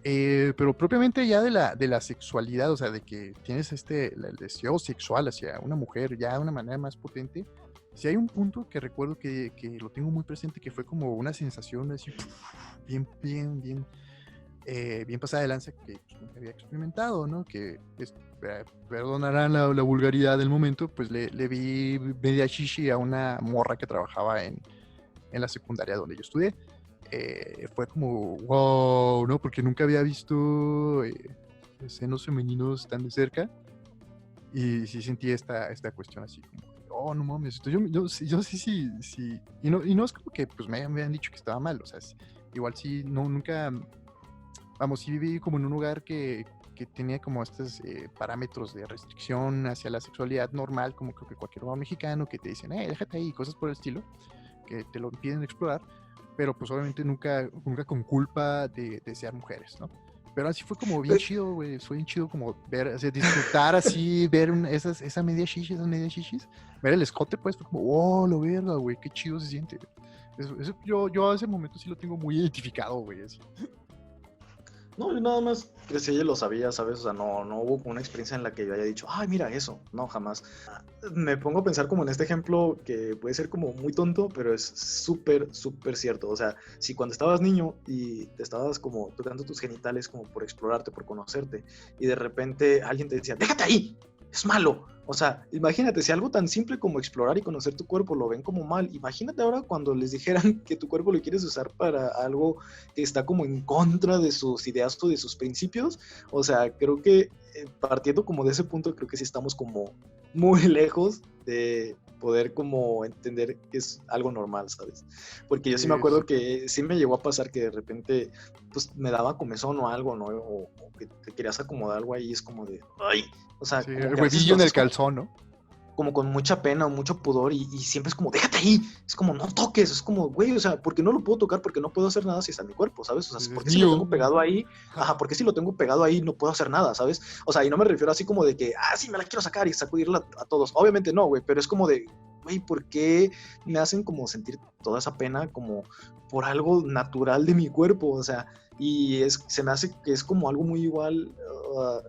Pero propiamente ya de la sexualidad, o sea, de que tienes el deseo sexual hacia una mujer ya de una manera más potente, si hay un punto que recuerdo que lo tengo muy presente, que fue como una sensación así, bien pasada de lanza que pues, nunca había experimentado, ¿no? Que, perdonarán la vulgaridad del momento, pues le vi media shishi a una morra que trabajaba en la secundaria donde yo estudié. Fue como, wow, ¿no? Porque nunca había visto senos femeninos tan de cerca y sí sentí esta cuestión así como, oh, no mames, yo sí, y no es como que pues me habían dicho que estaba mal, o sea, igual sí, no, nunca, vamos, sí viví como en un lugar que tenía como estos parámetros de restricción hacia la sexualidad normal, como creo que cualquier hombre mexicano que te dicen, déjate ahí, cosas por el estilo, que te lo impiden explorar, pero pues obviamente nunca con culpa de desear mujeres, ¿no? Pero así fue como bien chido, güey, fue bien chido como ver, o sea, disfrutar así, ver esa media shishi, esas medias shishis, ver el escote, pues, fue como, oh, lo verga, güey, qué chido se siente. Eso yo a ese momento sí lo tengo muy identificado, güey, así. No, yo nada más crecí y lo sabía, ¿sabes? O sea, no hubo una experiencia en la que yo haya dicho, ay, mira eso. No, jamás. Me pongo a pensar como en este ejemplo que puede ser como muy tonto, pero es súper, súper cierto. O sea, si cuando estabas niño y te estabas como tocando tus genitales como por explorarte, por conocerte, y de repente alguien te decía, déjate ahí, es malo. O sea, imagínate, si algo tan simple como explorar y conocer tu cuerpo lo ven como mal, imagínate ahora cuando les dijeran que tu cuerpo lo quieres usar para algo que está como en contra de sus ideas o de sus principios. O sea, creo que partiendo como de ese punto, creo que sí estamos como muy lejos de poder como entender que es algo normal, ¿sabes? Porque yo sí me acuerdo que sí me llegó a pasar que de repente pues me daba comezón o algo, ¿no? O que te querías acomodar algo ahí, es como de, ay, o sea, Sí, como el que a veces huevillo lo en el haces calzón, ¿no? como con mucha pena o mucho pudor y siempre es como, déjate ahí, es como, no toques, es como, güey, o sea, porque no lo puedo tocar, porque no puedo hacer nada si está en mi cuerpo, ¿sabes? O sea, Es porque si lo mío. tengo pegado ahí, porque si lo tengo pegado ahí no puedo hacer nada, ¿sabes? O sea, y no me refiero así como de que, sí, me la quiero sacar y sacudirla a todos, obviamente no, güey, pero es como de, güey, ¿por qué me hacen como sentir toda esa pena como por algo natural de mi cuerpo? O sea, y se me hace que es como algo muy igual,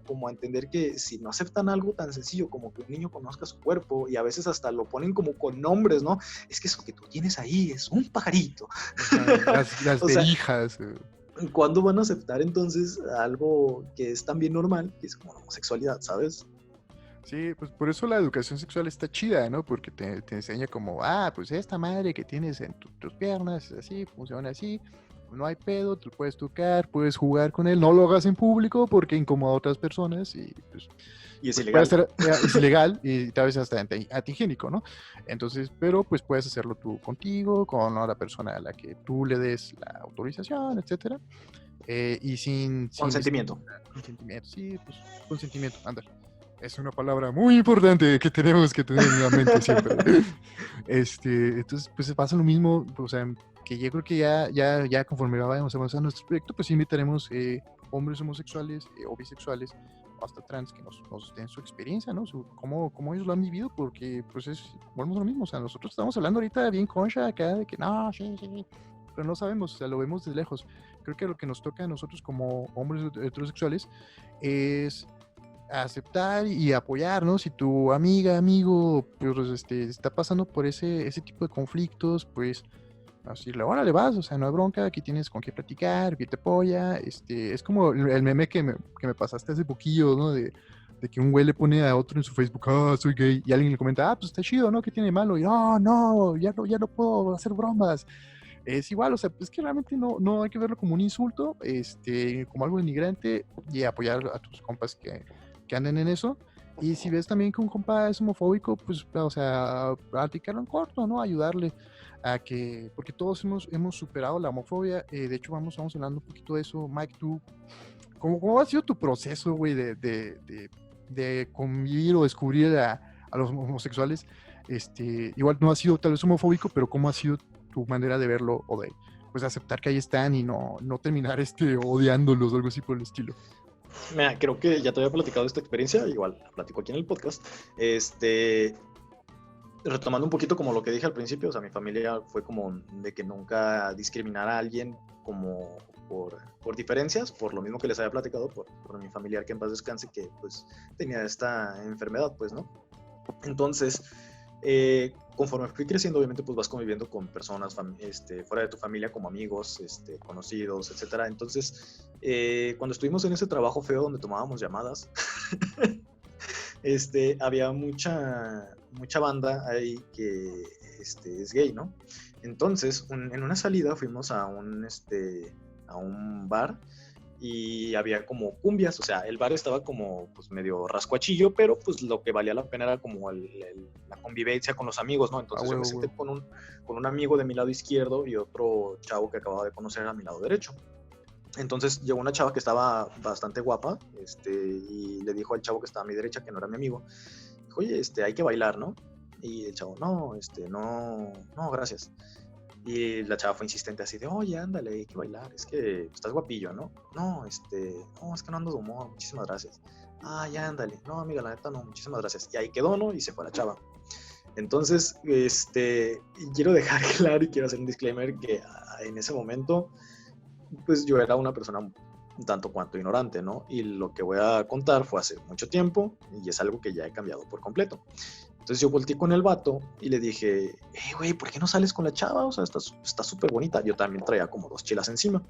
como a entender que si no aceptan algo tan sencillo como que un niño conozca su cuerpo, y a veces hasta lo ponen como con nombres, ¿no? Es que eso que tú tienes ahí es un pajarito. Las O sea, verijas. ¿cuándo van a aceptar entonces algo que es también normal, que es como la homosexualidad, ¿sabes? Sí, pues por eso la educación sexual está chida, ¿no? Porque te enseña como, pues esta madre que tienes en tus piernas es así, funciona así, no hay pedo, te lo puedes tocar, puedes jugar con él, no lo hagas en público porque incomoda a otras personas y pues, Y es pues puede ilegal. ser, es ilegal y tal vez hasta antihigiénico, ¿no? Entonces, pero pues puedes hacerlo tú contigo, con la persona a la que tú le des la autorización, etcétera, y sin Consentimiento. consentimiento, sí, pues consentimiento, ándale. Es una palabra muy importante que tenemos que tener en la mente siempre. Entonces, pues pasa lo mismo, o sea, que yo creo que ya conforme vayamos avanzando nuestro proyecto, pues invitaremos hombres homosexuales o bisexuales o hasta trans que nos den su experiencia, ¿no? Cómo ellos lo han vivido, porque pues volvemos a lo mismo, o sea, nosotros estamos hablando ahorita bien concha acá de que no, sí, pero no sabemos, o sea, lo vemos de lejos. Creo que lo que nos toca a nosotros como hombres heterosexuales es aceptar y apoyar, ¿no? Si tu amiga, amigo, pues está pasando por ese tipo de conflictos, pues decirle, órale, vas, o sea, no hay bronca, aquí tienes con qué platicar, que te apoya, es como el meme que me pasaste hace poquillo, ¿no? De que un güey le pone a otro en su Facebook, soy gay, y alguien le comenta, pues está chido, ¿no? ¿Qué tiene de malo? Y no, ya no puedo hacer bromas. Es igual, o sea, es que realmente no hay que verlo como un insulto, como algo denigrante, y apoyar a tus compas que anden en eso. Y si ves también que un compa es homofóbico, pues, o sea, practicarlo en corto, ¿no? Ayudarle a que, porque todos hemos superado la homofobia. De hecho, vamos hablando un poquito de eso. Mike, tú, ¿cómo ha sido tu proceso, güey, de convivir o descubrir a los homosexuales? Igual no ha sido tal vez homofóbico, pero ¿cómo ha sido tu manera de verlo o de, pues, aceptar que ahí están y no terminar odiándolos o algo así por el estilo? Mira, creo que ya te había platicado esta experiencia, igual la platico aquí en el podcast. Retomando un poquito como lo que dije al principio, o sea, mi familia fue como de que nunca discriminara a alguien como por diferencias, por lo mismo que les había platicado, por mi familiar que en paz descanse, que pues tenía esta enfermedad, pues, ¿no? Entonces, conforme fui creciendo, obviamente pues vas conviviendo con personas fuera de tu familia, como amigos, conocidos, etcétera. Entonces, cuando estuvimos en ese trabajo feo donde tomábamos llamadas, había mucha banda ahí que es gay, ¿no? Entonces, en una salida fuimos a un bar y había como cumbias, o sea, el bar estaba como pues medio rascuachillo, pero pues lo que valía la pena era como la convivencia con los amigos, ¿no? Entonces yo me senté con un amigo de mi lado izquierdo y otro chavo que acababa de conocer a mi lado derecho. Entonces llegó una chava que estaba bastante guapa, y le dijo al chavo que estaba a mi derecha, que no era mi amigo, dijo, oye, hay que bailar, ¿no? Y el chavo, no, gracias. Y la chava fue insistente así de, oye, ándale, hay que bailar, es que estás guapillo, ¿no? No, es que no ando de humor, muchísimas gracias. Ya, ándale, no, amiga, la neta no, muchísimas gracias. Y ahí quedó, ¿no? Y se fue la chava. Entonces, quiero dejar claro y quiero hacer un disclaimer que en ese momento, pues yo era una persona un tanto cuanto ignorante, ¿no? Y lo que voy a contar fue hace mucho tiempo y es algo que ya he cambiado por completo. Entonces yo volteé con el vato y le dije, güey, ¿por qué no sales con la chava? O sea, está súper bonita. Yo también traía como 2 chelas encima.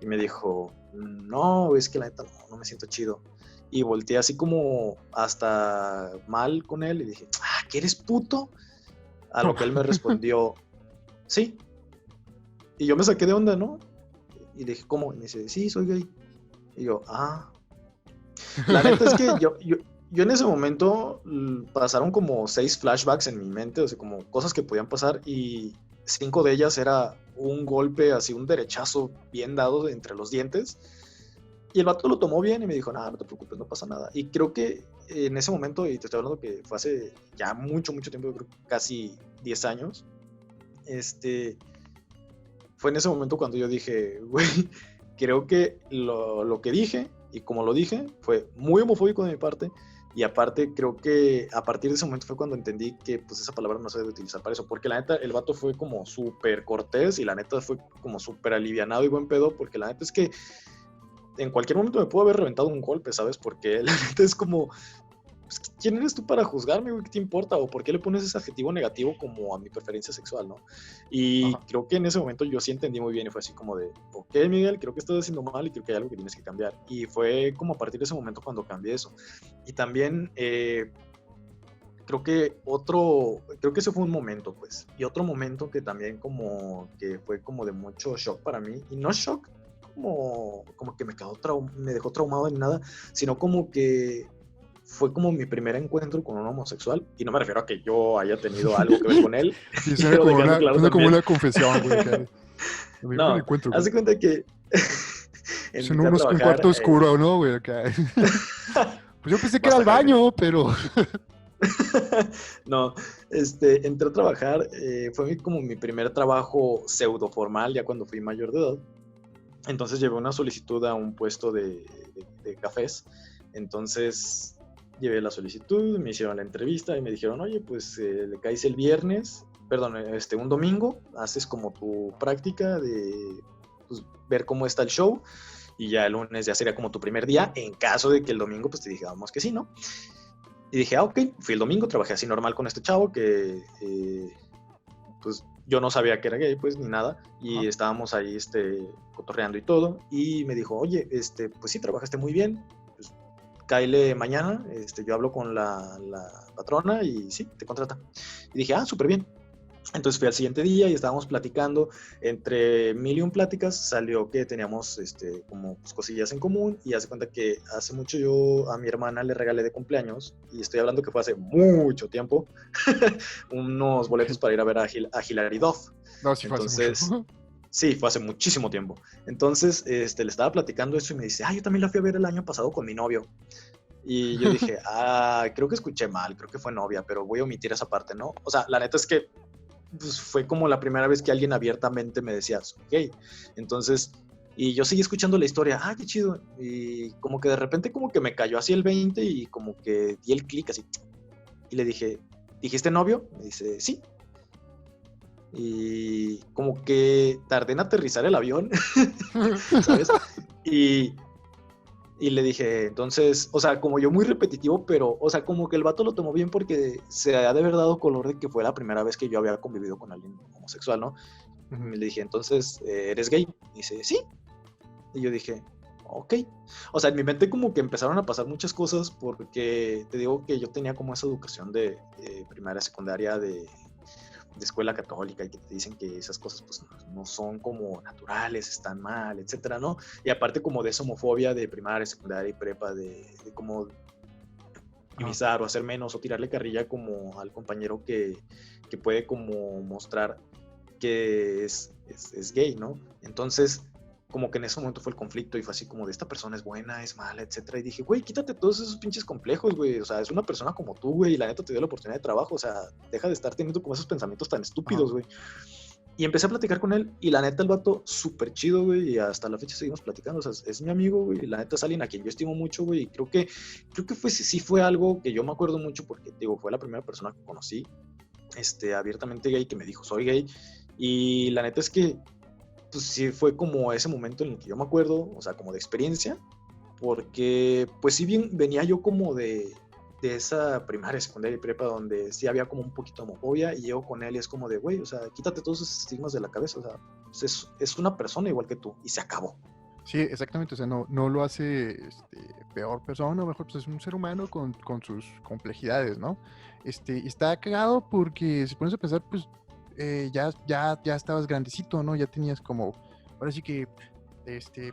Y me dijo, no, es que la neta no me siento chido. Y volteé así como hasta mal con él y dije, ¿que eres puto? A lo que él me respondió, sí. Y yo me saqué de onda, ¿no? Y le dije, ¿cómo? Y me dice, sí, soy gay. Y yo, La neta es que yo en ese momento pasaron como 6 flashbacks en mi mente, o sea, como cosas que podían pasar, y 5 de ellas era un golpe, así un derechazo bien dado entre los dientes, y el vato lo tomó bien y me dijo, no te preocupes, no pasa nada. Y creo que en ese momento, y te estoy hablando que fue hace ya mucho tiempo, yo creo casi 10 años, fue en ese momento cuando yo dije, güey, creo que lo que dije, y como lo dije, fue muy homofóbico de mi parte. Y aparte, creo que a partir de ese momento fue cuando entendí que pues esa palabra no se debe utilizar para eso. Porque la neta, el vato fue como súper cortés y la neta fue como súper alivianado y buen pedo. Porque la neta es que en cualquier momento me pudo haber reventado un golpe, ¿sabes? Porque la neta es como, pues, ¿quién eres tú para juzgarme, güey? ¿Qué te importa? ¿O por qué le pones ese adjetivo negativo como a mi preferencia sexual, no? Y creo que en ese momento yo sí entendí muy bien y fue así como de, ok, Miguel, creo que estás haciendo mal y creo que hay algo que tienes que cambiar. Y fue como a partir de ese momento cuando cambié eso. Y también creo que ese fue un momento, pues. Y otro momento que también como que fue como de mucho shock para mí, y no shock como que me dejó traumado ni nada, sino como que fue como mi primer encuentro con un homosexual, y no me refiero a que yo haya tenido algo que ver con él. Sí, suena como una confesión, güey. No, haz de cuenta que es en un cuarto oscuro, ¿no, güey? Pues yo pensé que era el baño, pero... No, entré a trabajar, fue como mi primer trabajo pseudo formal, ya cuando fui mayor de edad. Entonces llevé una solicitud a un puesto de cafés. Entonces llevé la solicitud, me hicieron la entrevista y me dijeron, oye, pues le caes el viernes, perdón, un domingo, haces como tu práctica de pues, ver cómo está el show y ya el lunes ya sería como tu primer día, en caso de que el domingo pues te dijéramos que sí, ¿no? Y dije, ok, fui el domingo, trabajé así normal con este chavo que pues yo no sabía que era gay, pues, ni nada, y estábamos ahí, cotorreando y todo, y me dijo, oye, pues sí, trabajaste muy bien, pues, cáele mañana, yo hablo con la patrona y sí, te contrata. Y dije, súper bien. Entonces fui al siguiente día y estábamos platicando, entre mil y un pláticas salió que teníamos como pues, cosillas en común y hace cuenta que hace mucho yo a mi hermana le regalé de cumpleaños y estoy hablando que fue hace mucho tiempo, unos boletos para ir a ver a Hilary Duff. No, sí fue hace Entonces, mucho. sí, fue hace muchísimo tiempo. Entonces, le estaba platicando eso y me dice, yo también la fui a ver el año pasado con mi novio. Y yo dije, creo que escuché mal, creo que fue novia, pero voy a omitir esa parte, ¿no? O sea, la neta es que pues, fue como la primera vez que alguien abiertamente me decía, soy gay. Entonces, y yo seguí escuchando la historia, qué chido. Y como que de repente como que me cayó así el 20 y como que di el clic así. Y le dije, ¿dijiste novio? Me dice, sí. Y como que tardé en aterrizar el avión, ¿sabes? Y, y le dije, entonces, o sea, como yo muy repetitivo, pero, o sea, como que el vato lo tomó bien porque se ha de haber dado color de que fue la primera vez que yo había convivido con alguien homosexual, ¿no? Y le dije, entonces, ¿eres gay? Y dice, sí. Y yo dije, ok. O sea, en mi mente como que empezaron a pasar muchas cosas porque te digo que yo tenía como esa educación de primaria, secundaria, de escuela católica y que te dicen que esas cosas pues no son como naturales, están mal, etcétera, ¿no? Y aparte como de esa homofobia de primaria, secundaria y prepa, de como minimizar o hacer menos o tirarle carrilla como al compañero que puede como mostrar que es gay, ¿no? Entonces, como que en ese momento fue el conflicto y fue así como de esta persona es buena, es mala, etcétera. Y dije, güey, quítate todos esos pinches complejos, güey. O sea, es una persona como tú, güey, y la neta te dio la oportunidad de trabajo. O sea, deja de estar teniendo como esos pensamientos tan estúpidos, güey. Y empecé a platicar con él y la neta el vato súper chido, güey, y hasta la fecha seguimos platicando, o sea, es mi amigo, güey, y la neta es alguien a quien yo estimo mucho, güey, y creo que sí fue algo que yo me acuerdo mucho porque, digo, fue la primera persona que conocí, abiertamente gay, que me dijo, soy gay, y la neta es que, pues sí fue como ese momento en el que yo me acuerdo, o sea, como de experiencia, porque, pues sí bien, venía yo como de esa primaria, secundaria y prepa donde sí había como un poquito de homofobia y llego con él y es como de, güey, o sea, quítate todos esos estigmas de la cabeza, o sea, pues es una persona igual que tú y se acabó. Sí, exactamente, o sea, no lo hace peor persona, o mejor pues es un ser humano con sus complejidades, ¿no? Y está cagado porque si pones a pensar, pues ya estabas grandecito, ¿no? Ya tenías como, ahora sí que,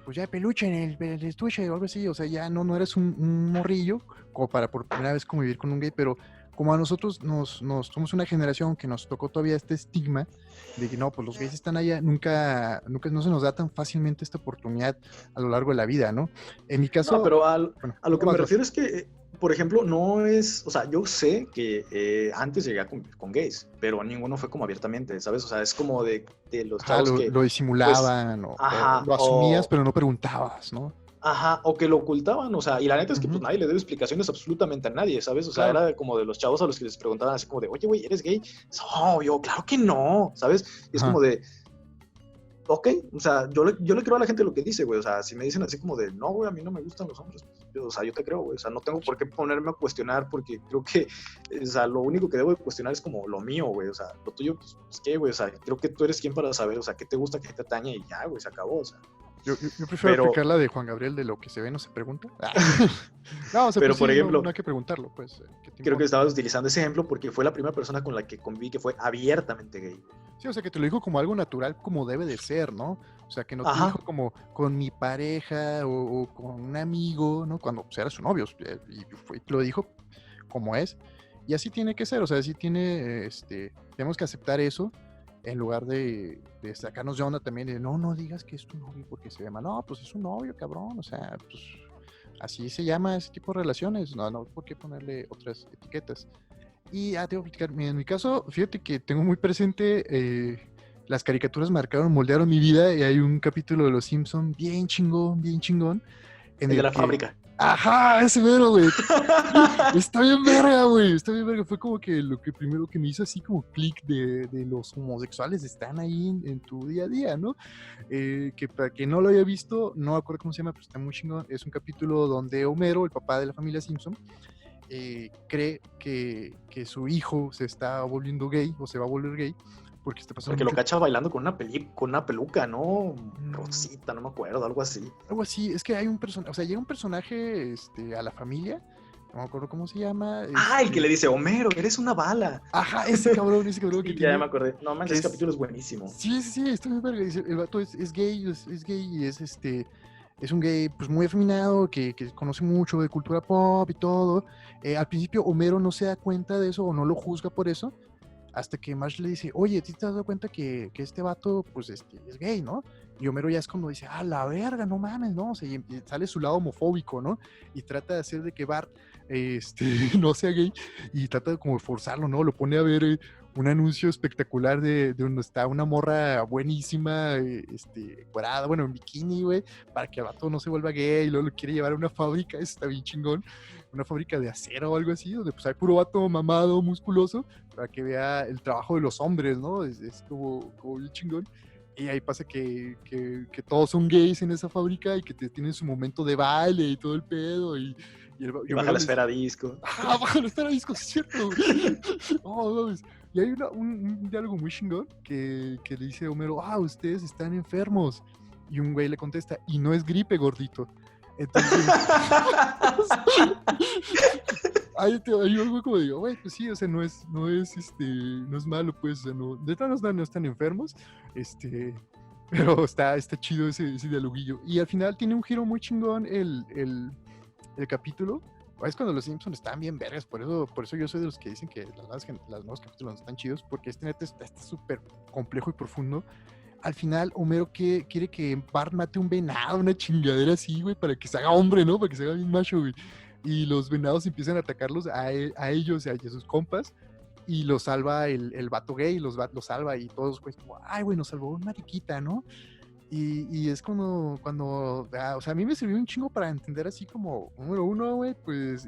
pues ya peluche en el estuche o algo así, o sea, ya no eres un morrillo como para por primera vez convivir con un gay, pero como a nosotros somos una generación que nos tocó todavía este estigma de que no, pues los gays están allá, nunca no se nos da tan fácilmente esta oportunidad a lo largo de la vida, ¿no? En mi No, caso, pero bueno, a lo que me vas. refiero es que, por ejemplo, no es, o sea, yo sé que antes llegué a convivir con gays, pero ninguno fue como abiertamente, ¿sabes? O sea, es como de los Ajá, chavos que, lo pues, disimulaban o ajá, lo asumías, pero no preguntabas, ¿no? ajá, o que lo ocultaban, o sea, y la neta es que pues Ujú, nadie le debe explicaciones absolutamente a nadie, ¿sabes? O sea, claro. era como de los chavos a los que les preguntaban así como de, oye, güey, ¿eres gay? No, yo, claro que no, ¿sabes? Y es Ajá. como de, ok, o sea, yo le creo a la gente lo que dice, güey, o sea, si me dicen así como de, no, güey, a mí no me gustan los hombres, pues, o sea, yo te creo, güey, o sea, no tengo por qué ponerme a cuestionar porque creo que, o sea, lo único que debo de cuestionar es como lo mío, güey, o sea, lo tuyo, pues ¿qué, güey? O sea, creo que tú eres quien para saber, o sea, qué te gusta, qué te atañe y ya, güey, se acabó, o sea, Yo prefiero pero, aplicar la de Juan Gabriel de lo que se ve no se pregunta. No, o sea, pero pues por sí, ejemplo, no hay que preguntarlo, pues, ¿qué te creo que importa? estabas utilizando ese ejemplo porque fue la primera persona con la que conviví que fue abiertamente gay. Sí, o sea, que te lo dijo como algo natural, como debe de ser, ¿no? O sea, que no te Ajá. dijo como con mi pareja o con un amigo, ¿no? Cuando pues, era su novio, lo dijo como es. Y así tiene que ser, o sea, así tenemos que aceptar eso en lugar de sacarnos de onda también de, no digas que es tu novio porque se llama, no, pues es un novio, cabrón, o sea, pues así se llama ese tipo de relaciones, no, ¿por qué ponerle otras etiquetas? Y te voy a platicar, mira, en mi caso, fíjate que tengo muy presente las caricaturas marcaron, moldearon mi vida y hay un capítulo de Los Simpson bien chingón, en El de el la que... fábrica. Ajá, ese mero, güey. Está bien verga, güey. Está bien verga. Fue como que lo que primero que me hizo así como clic de los homosexuales están ahí en tu día a día, ¿no? Que para quien no lo haya visto, no me acuerdo cómo se llama, pero está muy chingón. Es un capítulo donde Homero, el papá de la familia Simpson, cree que su hijo se está volviendo gay o se va a volver gay porque está pasando Porque lo mucho... cacha bailando con una peluca, ¿no? Mm, Rosita, no me acuerdo, algo así. algo así, es que hay un personaje, o sea, llega un personaje a la familia, no me acuerdo cómo se llama, Ah, el que le dice, Homero, eres una bala. ajá, ese cabrón que Sí, ya tiene, me acordé. No, man, que ese es, capítulo es buenísimo. sí, está muy verga, dice, el vato es gay, es gay y es un gay pues muy afeminado, que conoce mucho de cultura pop y todo. Al principio Homero no se da cuenta de eso o no lo juzga por eso, hasta que Marge le dice, oye, ¿tú te has dado cuenta que este vato, pues, es gay, ¿no? Y Homero ya es como dice, ah, la verga, no mames, ¿no? O sea, y sale su lado homofóbico, ¿no? Y trata de hacer de que Bart, no sea gay, y trata de como forzarlo, ¿no? Lo pone a ver un anuncio espectacular de donde está una morra buenísima, cuadrada, bueno, en bikini, güey, para que el vato no se vuelva gay, y luego lo quiere llevar a una fábrica, eso está bien chingón, una fábrica de acero o algo así, donde pues hay puro vato mamado, musculoso, para que vea el trabajo de los hombres, ¿no? Es como bien chingón. Y ahí pasa que todos son gays en esa fábrica y que tienen su momento de baile y todo el pedo. Y baja la esfera disco. Ah, baja la esfera disco, es cierto. Oh, no, y hay un diálogo muy chingón que le dice Homero, ah, ustedes están enfermos. Y un güey le contesta, y no es gripe, gordito. Entonces, ahí yo algo como digo, güey, pues sí, o sea, no es malo, pues, o sea, no, de todas no están enfermos, pero está chido ese dialoguillo. Y al final tiene un giro muy chingón el capítulo. Es cuando los Simpsons están bien vergas, por eso yo soy de los que dicen que los nuevos capítulos no están chidos, porque neta está súper complejo y profundo. Al final, Homero quiere que Bart mate un venado, una chingadera así, güey, para que se haga hombre, ¿no? Para que se haga bien macho, güey. Y los venados empiezan a atacarlos a ellos y a sus compas. Y los salva el vato gay, los salva y todos, pues, como, ay, güey, nos salvó una mariquita, ¿no? Y es cuando o sea, a mí me sirvió un chingo para entender así como, número uno, güey, pues,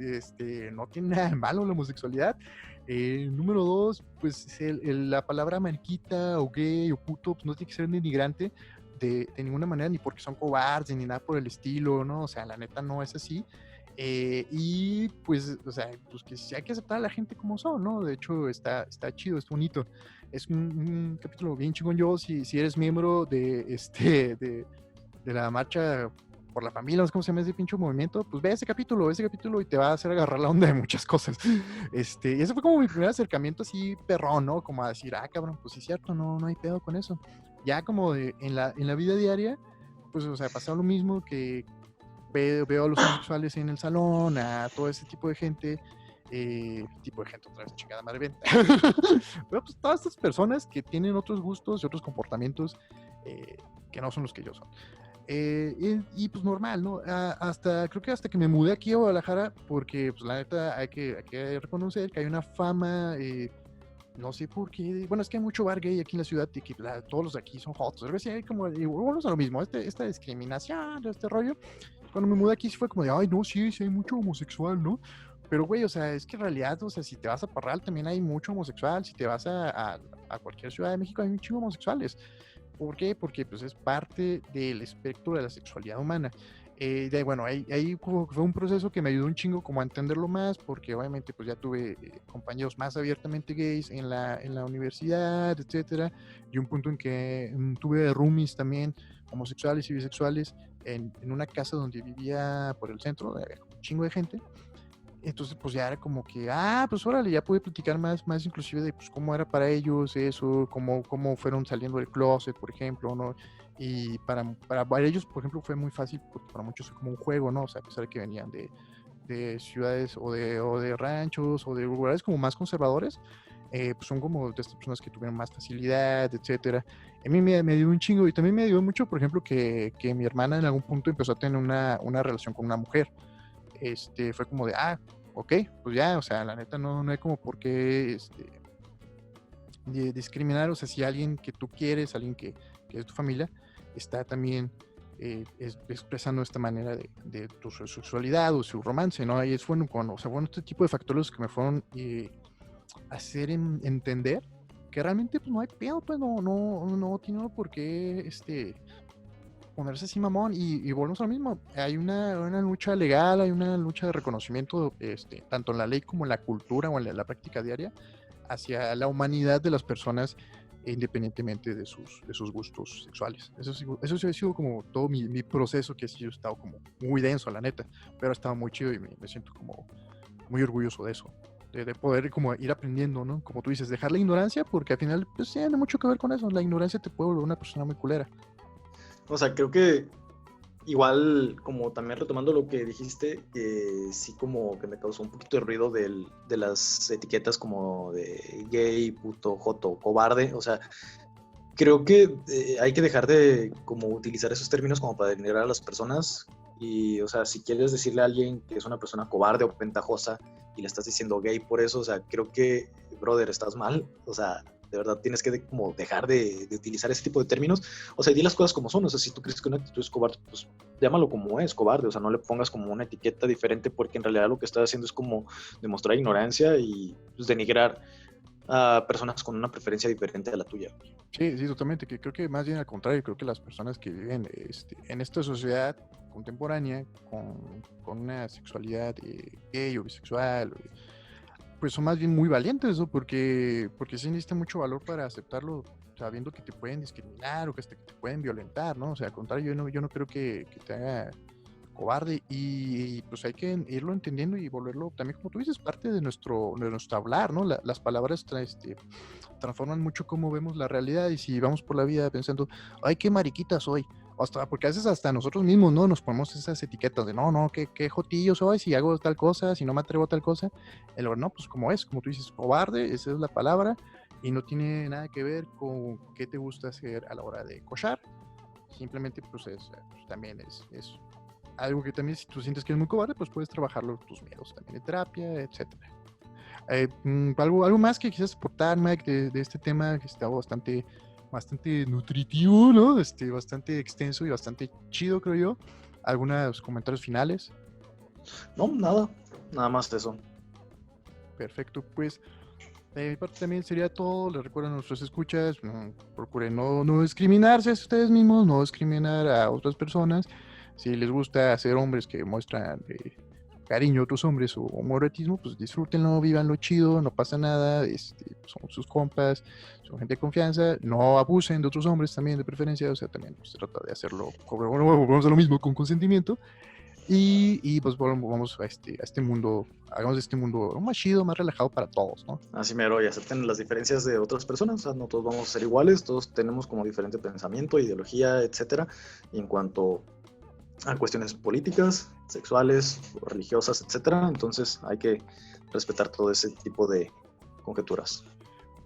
no tiene nada de malo la homosexualidad. Número dos, pues, la palabra mariquita o gay o puto, pues no tiene que ser denigrante de ninguna manera, ni porque son cobardes, ni nada por el estilo, ¿no? O sea, la neta no es así. Y pues, o sea, pues que sí hay que aceptar a la gente como son, ¿no? De hecho, está chido, es bonito. Es un capítulo bien chingón. Yo, si eres miembro de la marcha por la familia, no sé cómo se llama ese pinche movimiento, pues ve ese capítulo y te va a hacer agarrar la onda de muchas cosas. Y ese fue como mi primer acercamiento así perrón, ¿no? Como a decir, ah, cabrón, pues sí es cierto, no hay pedo con eso. Ya como en la vida diaria, pues, o sea, pasaba lo mismo que veo a los homosexuales en el salón, a todo ese tipo de gente, otra vez, chingada madre, ven. Pero pues todas estas personas que tienen otros gustos y otros comportamientos que no son los que yo son. Y pues normal, ¿no? Creo que hasta que me mudé aquí a Guadalajara, porque pues la neta hay que reconocer que hay una fama, no sé por qué, bueno, es que hay mucho bar gay aquí en la ciudad y que todos los de aquí son jotos, algo así, hay como, volvemos a lo mismo, esta discriminación, este rollo. Cuando me mudé aquí sí fue como de, ay, no, sí hay mucho homosexual, ¿no? Pero, güey, o sea, es que en realidad, o sea, si te vas a Parral también hay mucho homosexual, si te vas a cualquier ciudad de México hay un chingo homosexuales. ¿Por qué? Porque pues es parte del espectro de la sexualidad humana. Bueno, ahí fue un proceso que me ayudó un chingo como a entenderlo más, porque obviamente pues ya tuve compañeros más abiertamente gays en la universidad, etcétera, y un punto en que tuve roomies también homosexuales y bisexuales en una casa donde vivía por el centro, había un chingo de gente. Entonces pues ya era como que, pues órale, ya pude platicar más inclusive de pues cómo era para ellos eso, cómo fueron saliendo del closet, por ejemplo, ¿no? Y para ellos, por ejemplo, fue muy fácil porque para muchos fue como un juego, ¿no? O sea, a pesar de que venían de ciudades o de ranchos o de lugares como más conservadores, pues son como de estas personas que tuvieron más facilidad, etcétera. A mí me dio un chingo y también me dio mucho, por ejemplo, que mi hermana en algún punto empezó a tener una relación con una mujer. Fue como de, ok, pues ya, o sea, la neta no hay como por qué, discriminar, o sea, si alguien que tú quieres, alguien que es tu familia, está también expresando esta manera de tu sexualidad o su romance, ¿no? Ahí es bueno, este tipo de factores que me fueron hacer entender que realmente pues, no hay pedo, pues no tiene uno por qué ponerse así mamón y volvemos a lo mismo. Hay una lucha legal, hay una lucha de reconocimiento tanto en la ley como en la cultura o en la práctica diaria hacia la humanidad de las personas independientemente de sus gustos sexuales. Eso sí ha sido como todo mi proceso, que sí ha estado como muy denso, la neta, pero ha estado muy chido y me siento como muy orgulloso de eso, de poder como ir aprendiendo, ¿no? Como tú dices, dejar la ignorancia, porque al final pues tiene mucho que ver con eso. La ignorancia te puede volver una persona muy culera. O sea, creo que igual, como también retomando lo que dijiste, sí como que me causó un poquito de ruido de las etiquetas como de gay, puto, joto, cobarde. O sea, creo que hay que dejar de como utilizar esos términos como para denigrar a las personas. Y, o sea, si quieres decirle a alguien que es una persona cobarde o ventajosa y le estás diciendo gay por eso, o sea, creo que, brother, estás mal. O sea, de verdad tienes que como dejar de utilizar ese tipo de términos. O sea, di las cosas como son. O sea, si tú crees que una actitud es cobarde, pues llámalo como es, cobarde. O sea, no le pongas como una etiqueta diferente, porque en realidad lo que estás haciendo es como demostrar ignorancia y pues, denigrar a personas con una preferencia diferente a la tuya. Sí, totalmente. Que creo que más bien al contrario, creo que las personas que viven en esta sociedad contemporánea con una sexualidad gay o bisexual, pues son más bien muy valientes, ¿no? Porque sí necesita mucho valor para aceptarlo, sabiendo que te pueden discriminar o que te pueden violentar, ¿no? O sea, al contrario, yo no creo que te haga cobarde y pues hay que irlo entendiendo y volverlo, también como tú dices, parte de nuestro hablar, ¿no? Las palabras transforman mucho cómo vemos la realidad, y si vamos por la vida pensando, ay, qué mariquita soy, porque a veces hasta nosotros mismos, ¿no? Nos ponemos esas etiquetas de, no, qué jotillo soy si hago tal cosa, si no me atrevo a tal cosa. No, pues como tú dices, cobarde, esa es la palabra, y no tiene nada que ver con qué te gusta hacer a la hora de cochar. Simplemente, pues, también es algo que también, si tú sientes que es muy cobarde, pues puedes trabajarlo tus miedos también en terapia, etcétera. Algo más que quisieras aportar, Mike, de este tema, que está bastante nutritivo, ¿no? Bastante extenso y bastante chido, creo yo. ¿Algunos comentarios finales? No, nada más de eso. Perfecto, pues de mi parte también sería todo. Les recuerdo a nuestros escuchas, procuren no discriminarse a ustedes mismos, no discriminar a otras personas. Si les gusta hacer hombres que muestran cariño a otros hombres o homoerotismo, pues disfrútenlo, vívanlo chido, no pasa nada, son sus compas, son gente de confianza, no abusen de otros hombres también de preferencia, o sea, también se trata de hacerlo, volvemos a lo mismo, con consentimiento, y pues vamos a este mundo, hagamos de este mundo más chido, más relajado para todos, ¿no? Así mero, y acepten las diferencias de otras personas, o sea, no todos vamos a ser iguales, todos tenemos como diferente pensamiento, ideología, etcétera, y en cuanto a cuestiones políticas, sexuales, religiosas, etcétera. Entonces hay que respetar todo ese tipo de conjeturas.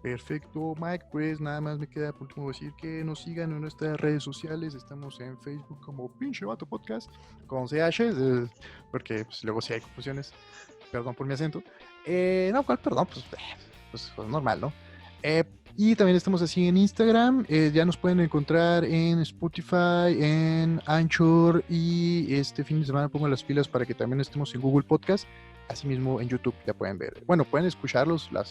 Perfecto, Mike, pues nada más me queda por último decir que nos sigan en nuestras redes sociales. Estamos en Facebook como Pinche Vato Podcast con CH, porque pues, luego sí hay confusiones, perdón por mi acento. Perdón, pues normal, ¿no? Y también estamos así en Instagram, ya nos pueden encontrar en Spotify, en Anchor, y este fin de semana pongo las pilas para que también estemos en Google Podcast. Asimismo en YouTube ya pueden ver, bueno, pueden escucharlos, no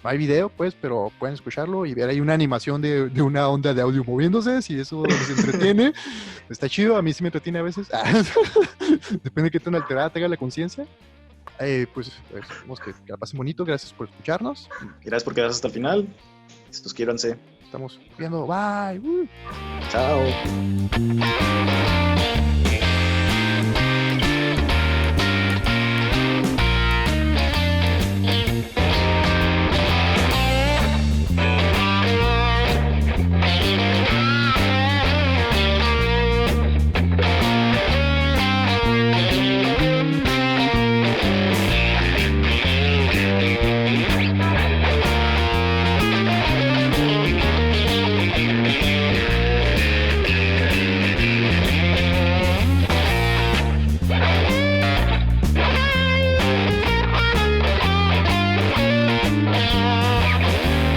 hay video pues, pero pueden escucharlo y ver ahí una animación de una onda de audio moviéndose, si eso les entretiene. Está chido, a mí sí me entretiene a veces. Depende de qué tan alterada tenga la conciencia. Pues esperemos que la pasen bonito. Gracias por escucharnos. Gracias por quedarse hasta el final. Suscríbanse. Estamos viendo. Bye. Chao.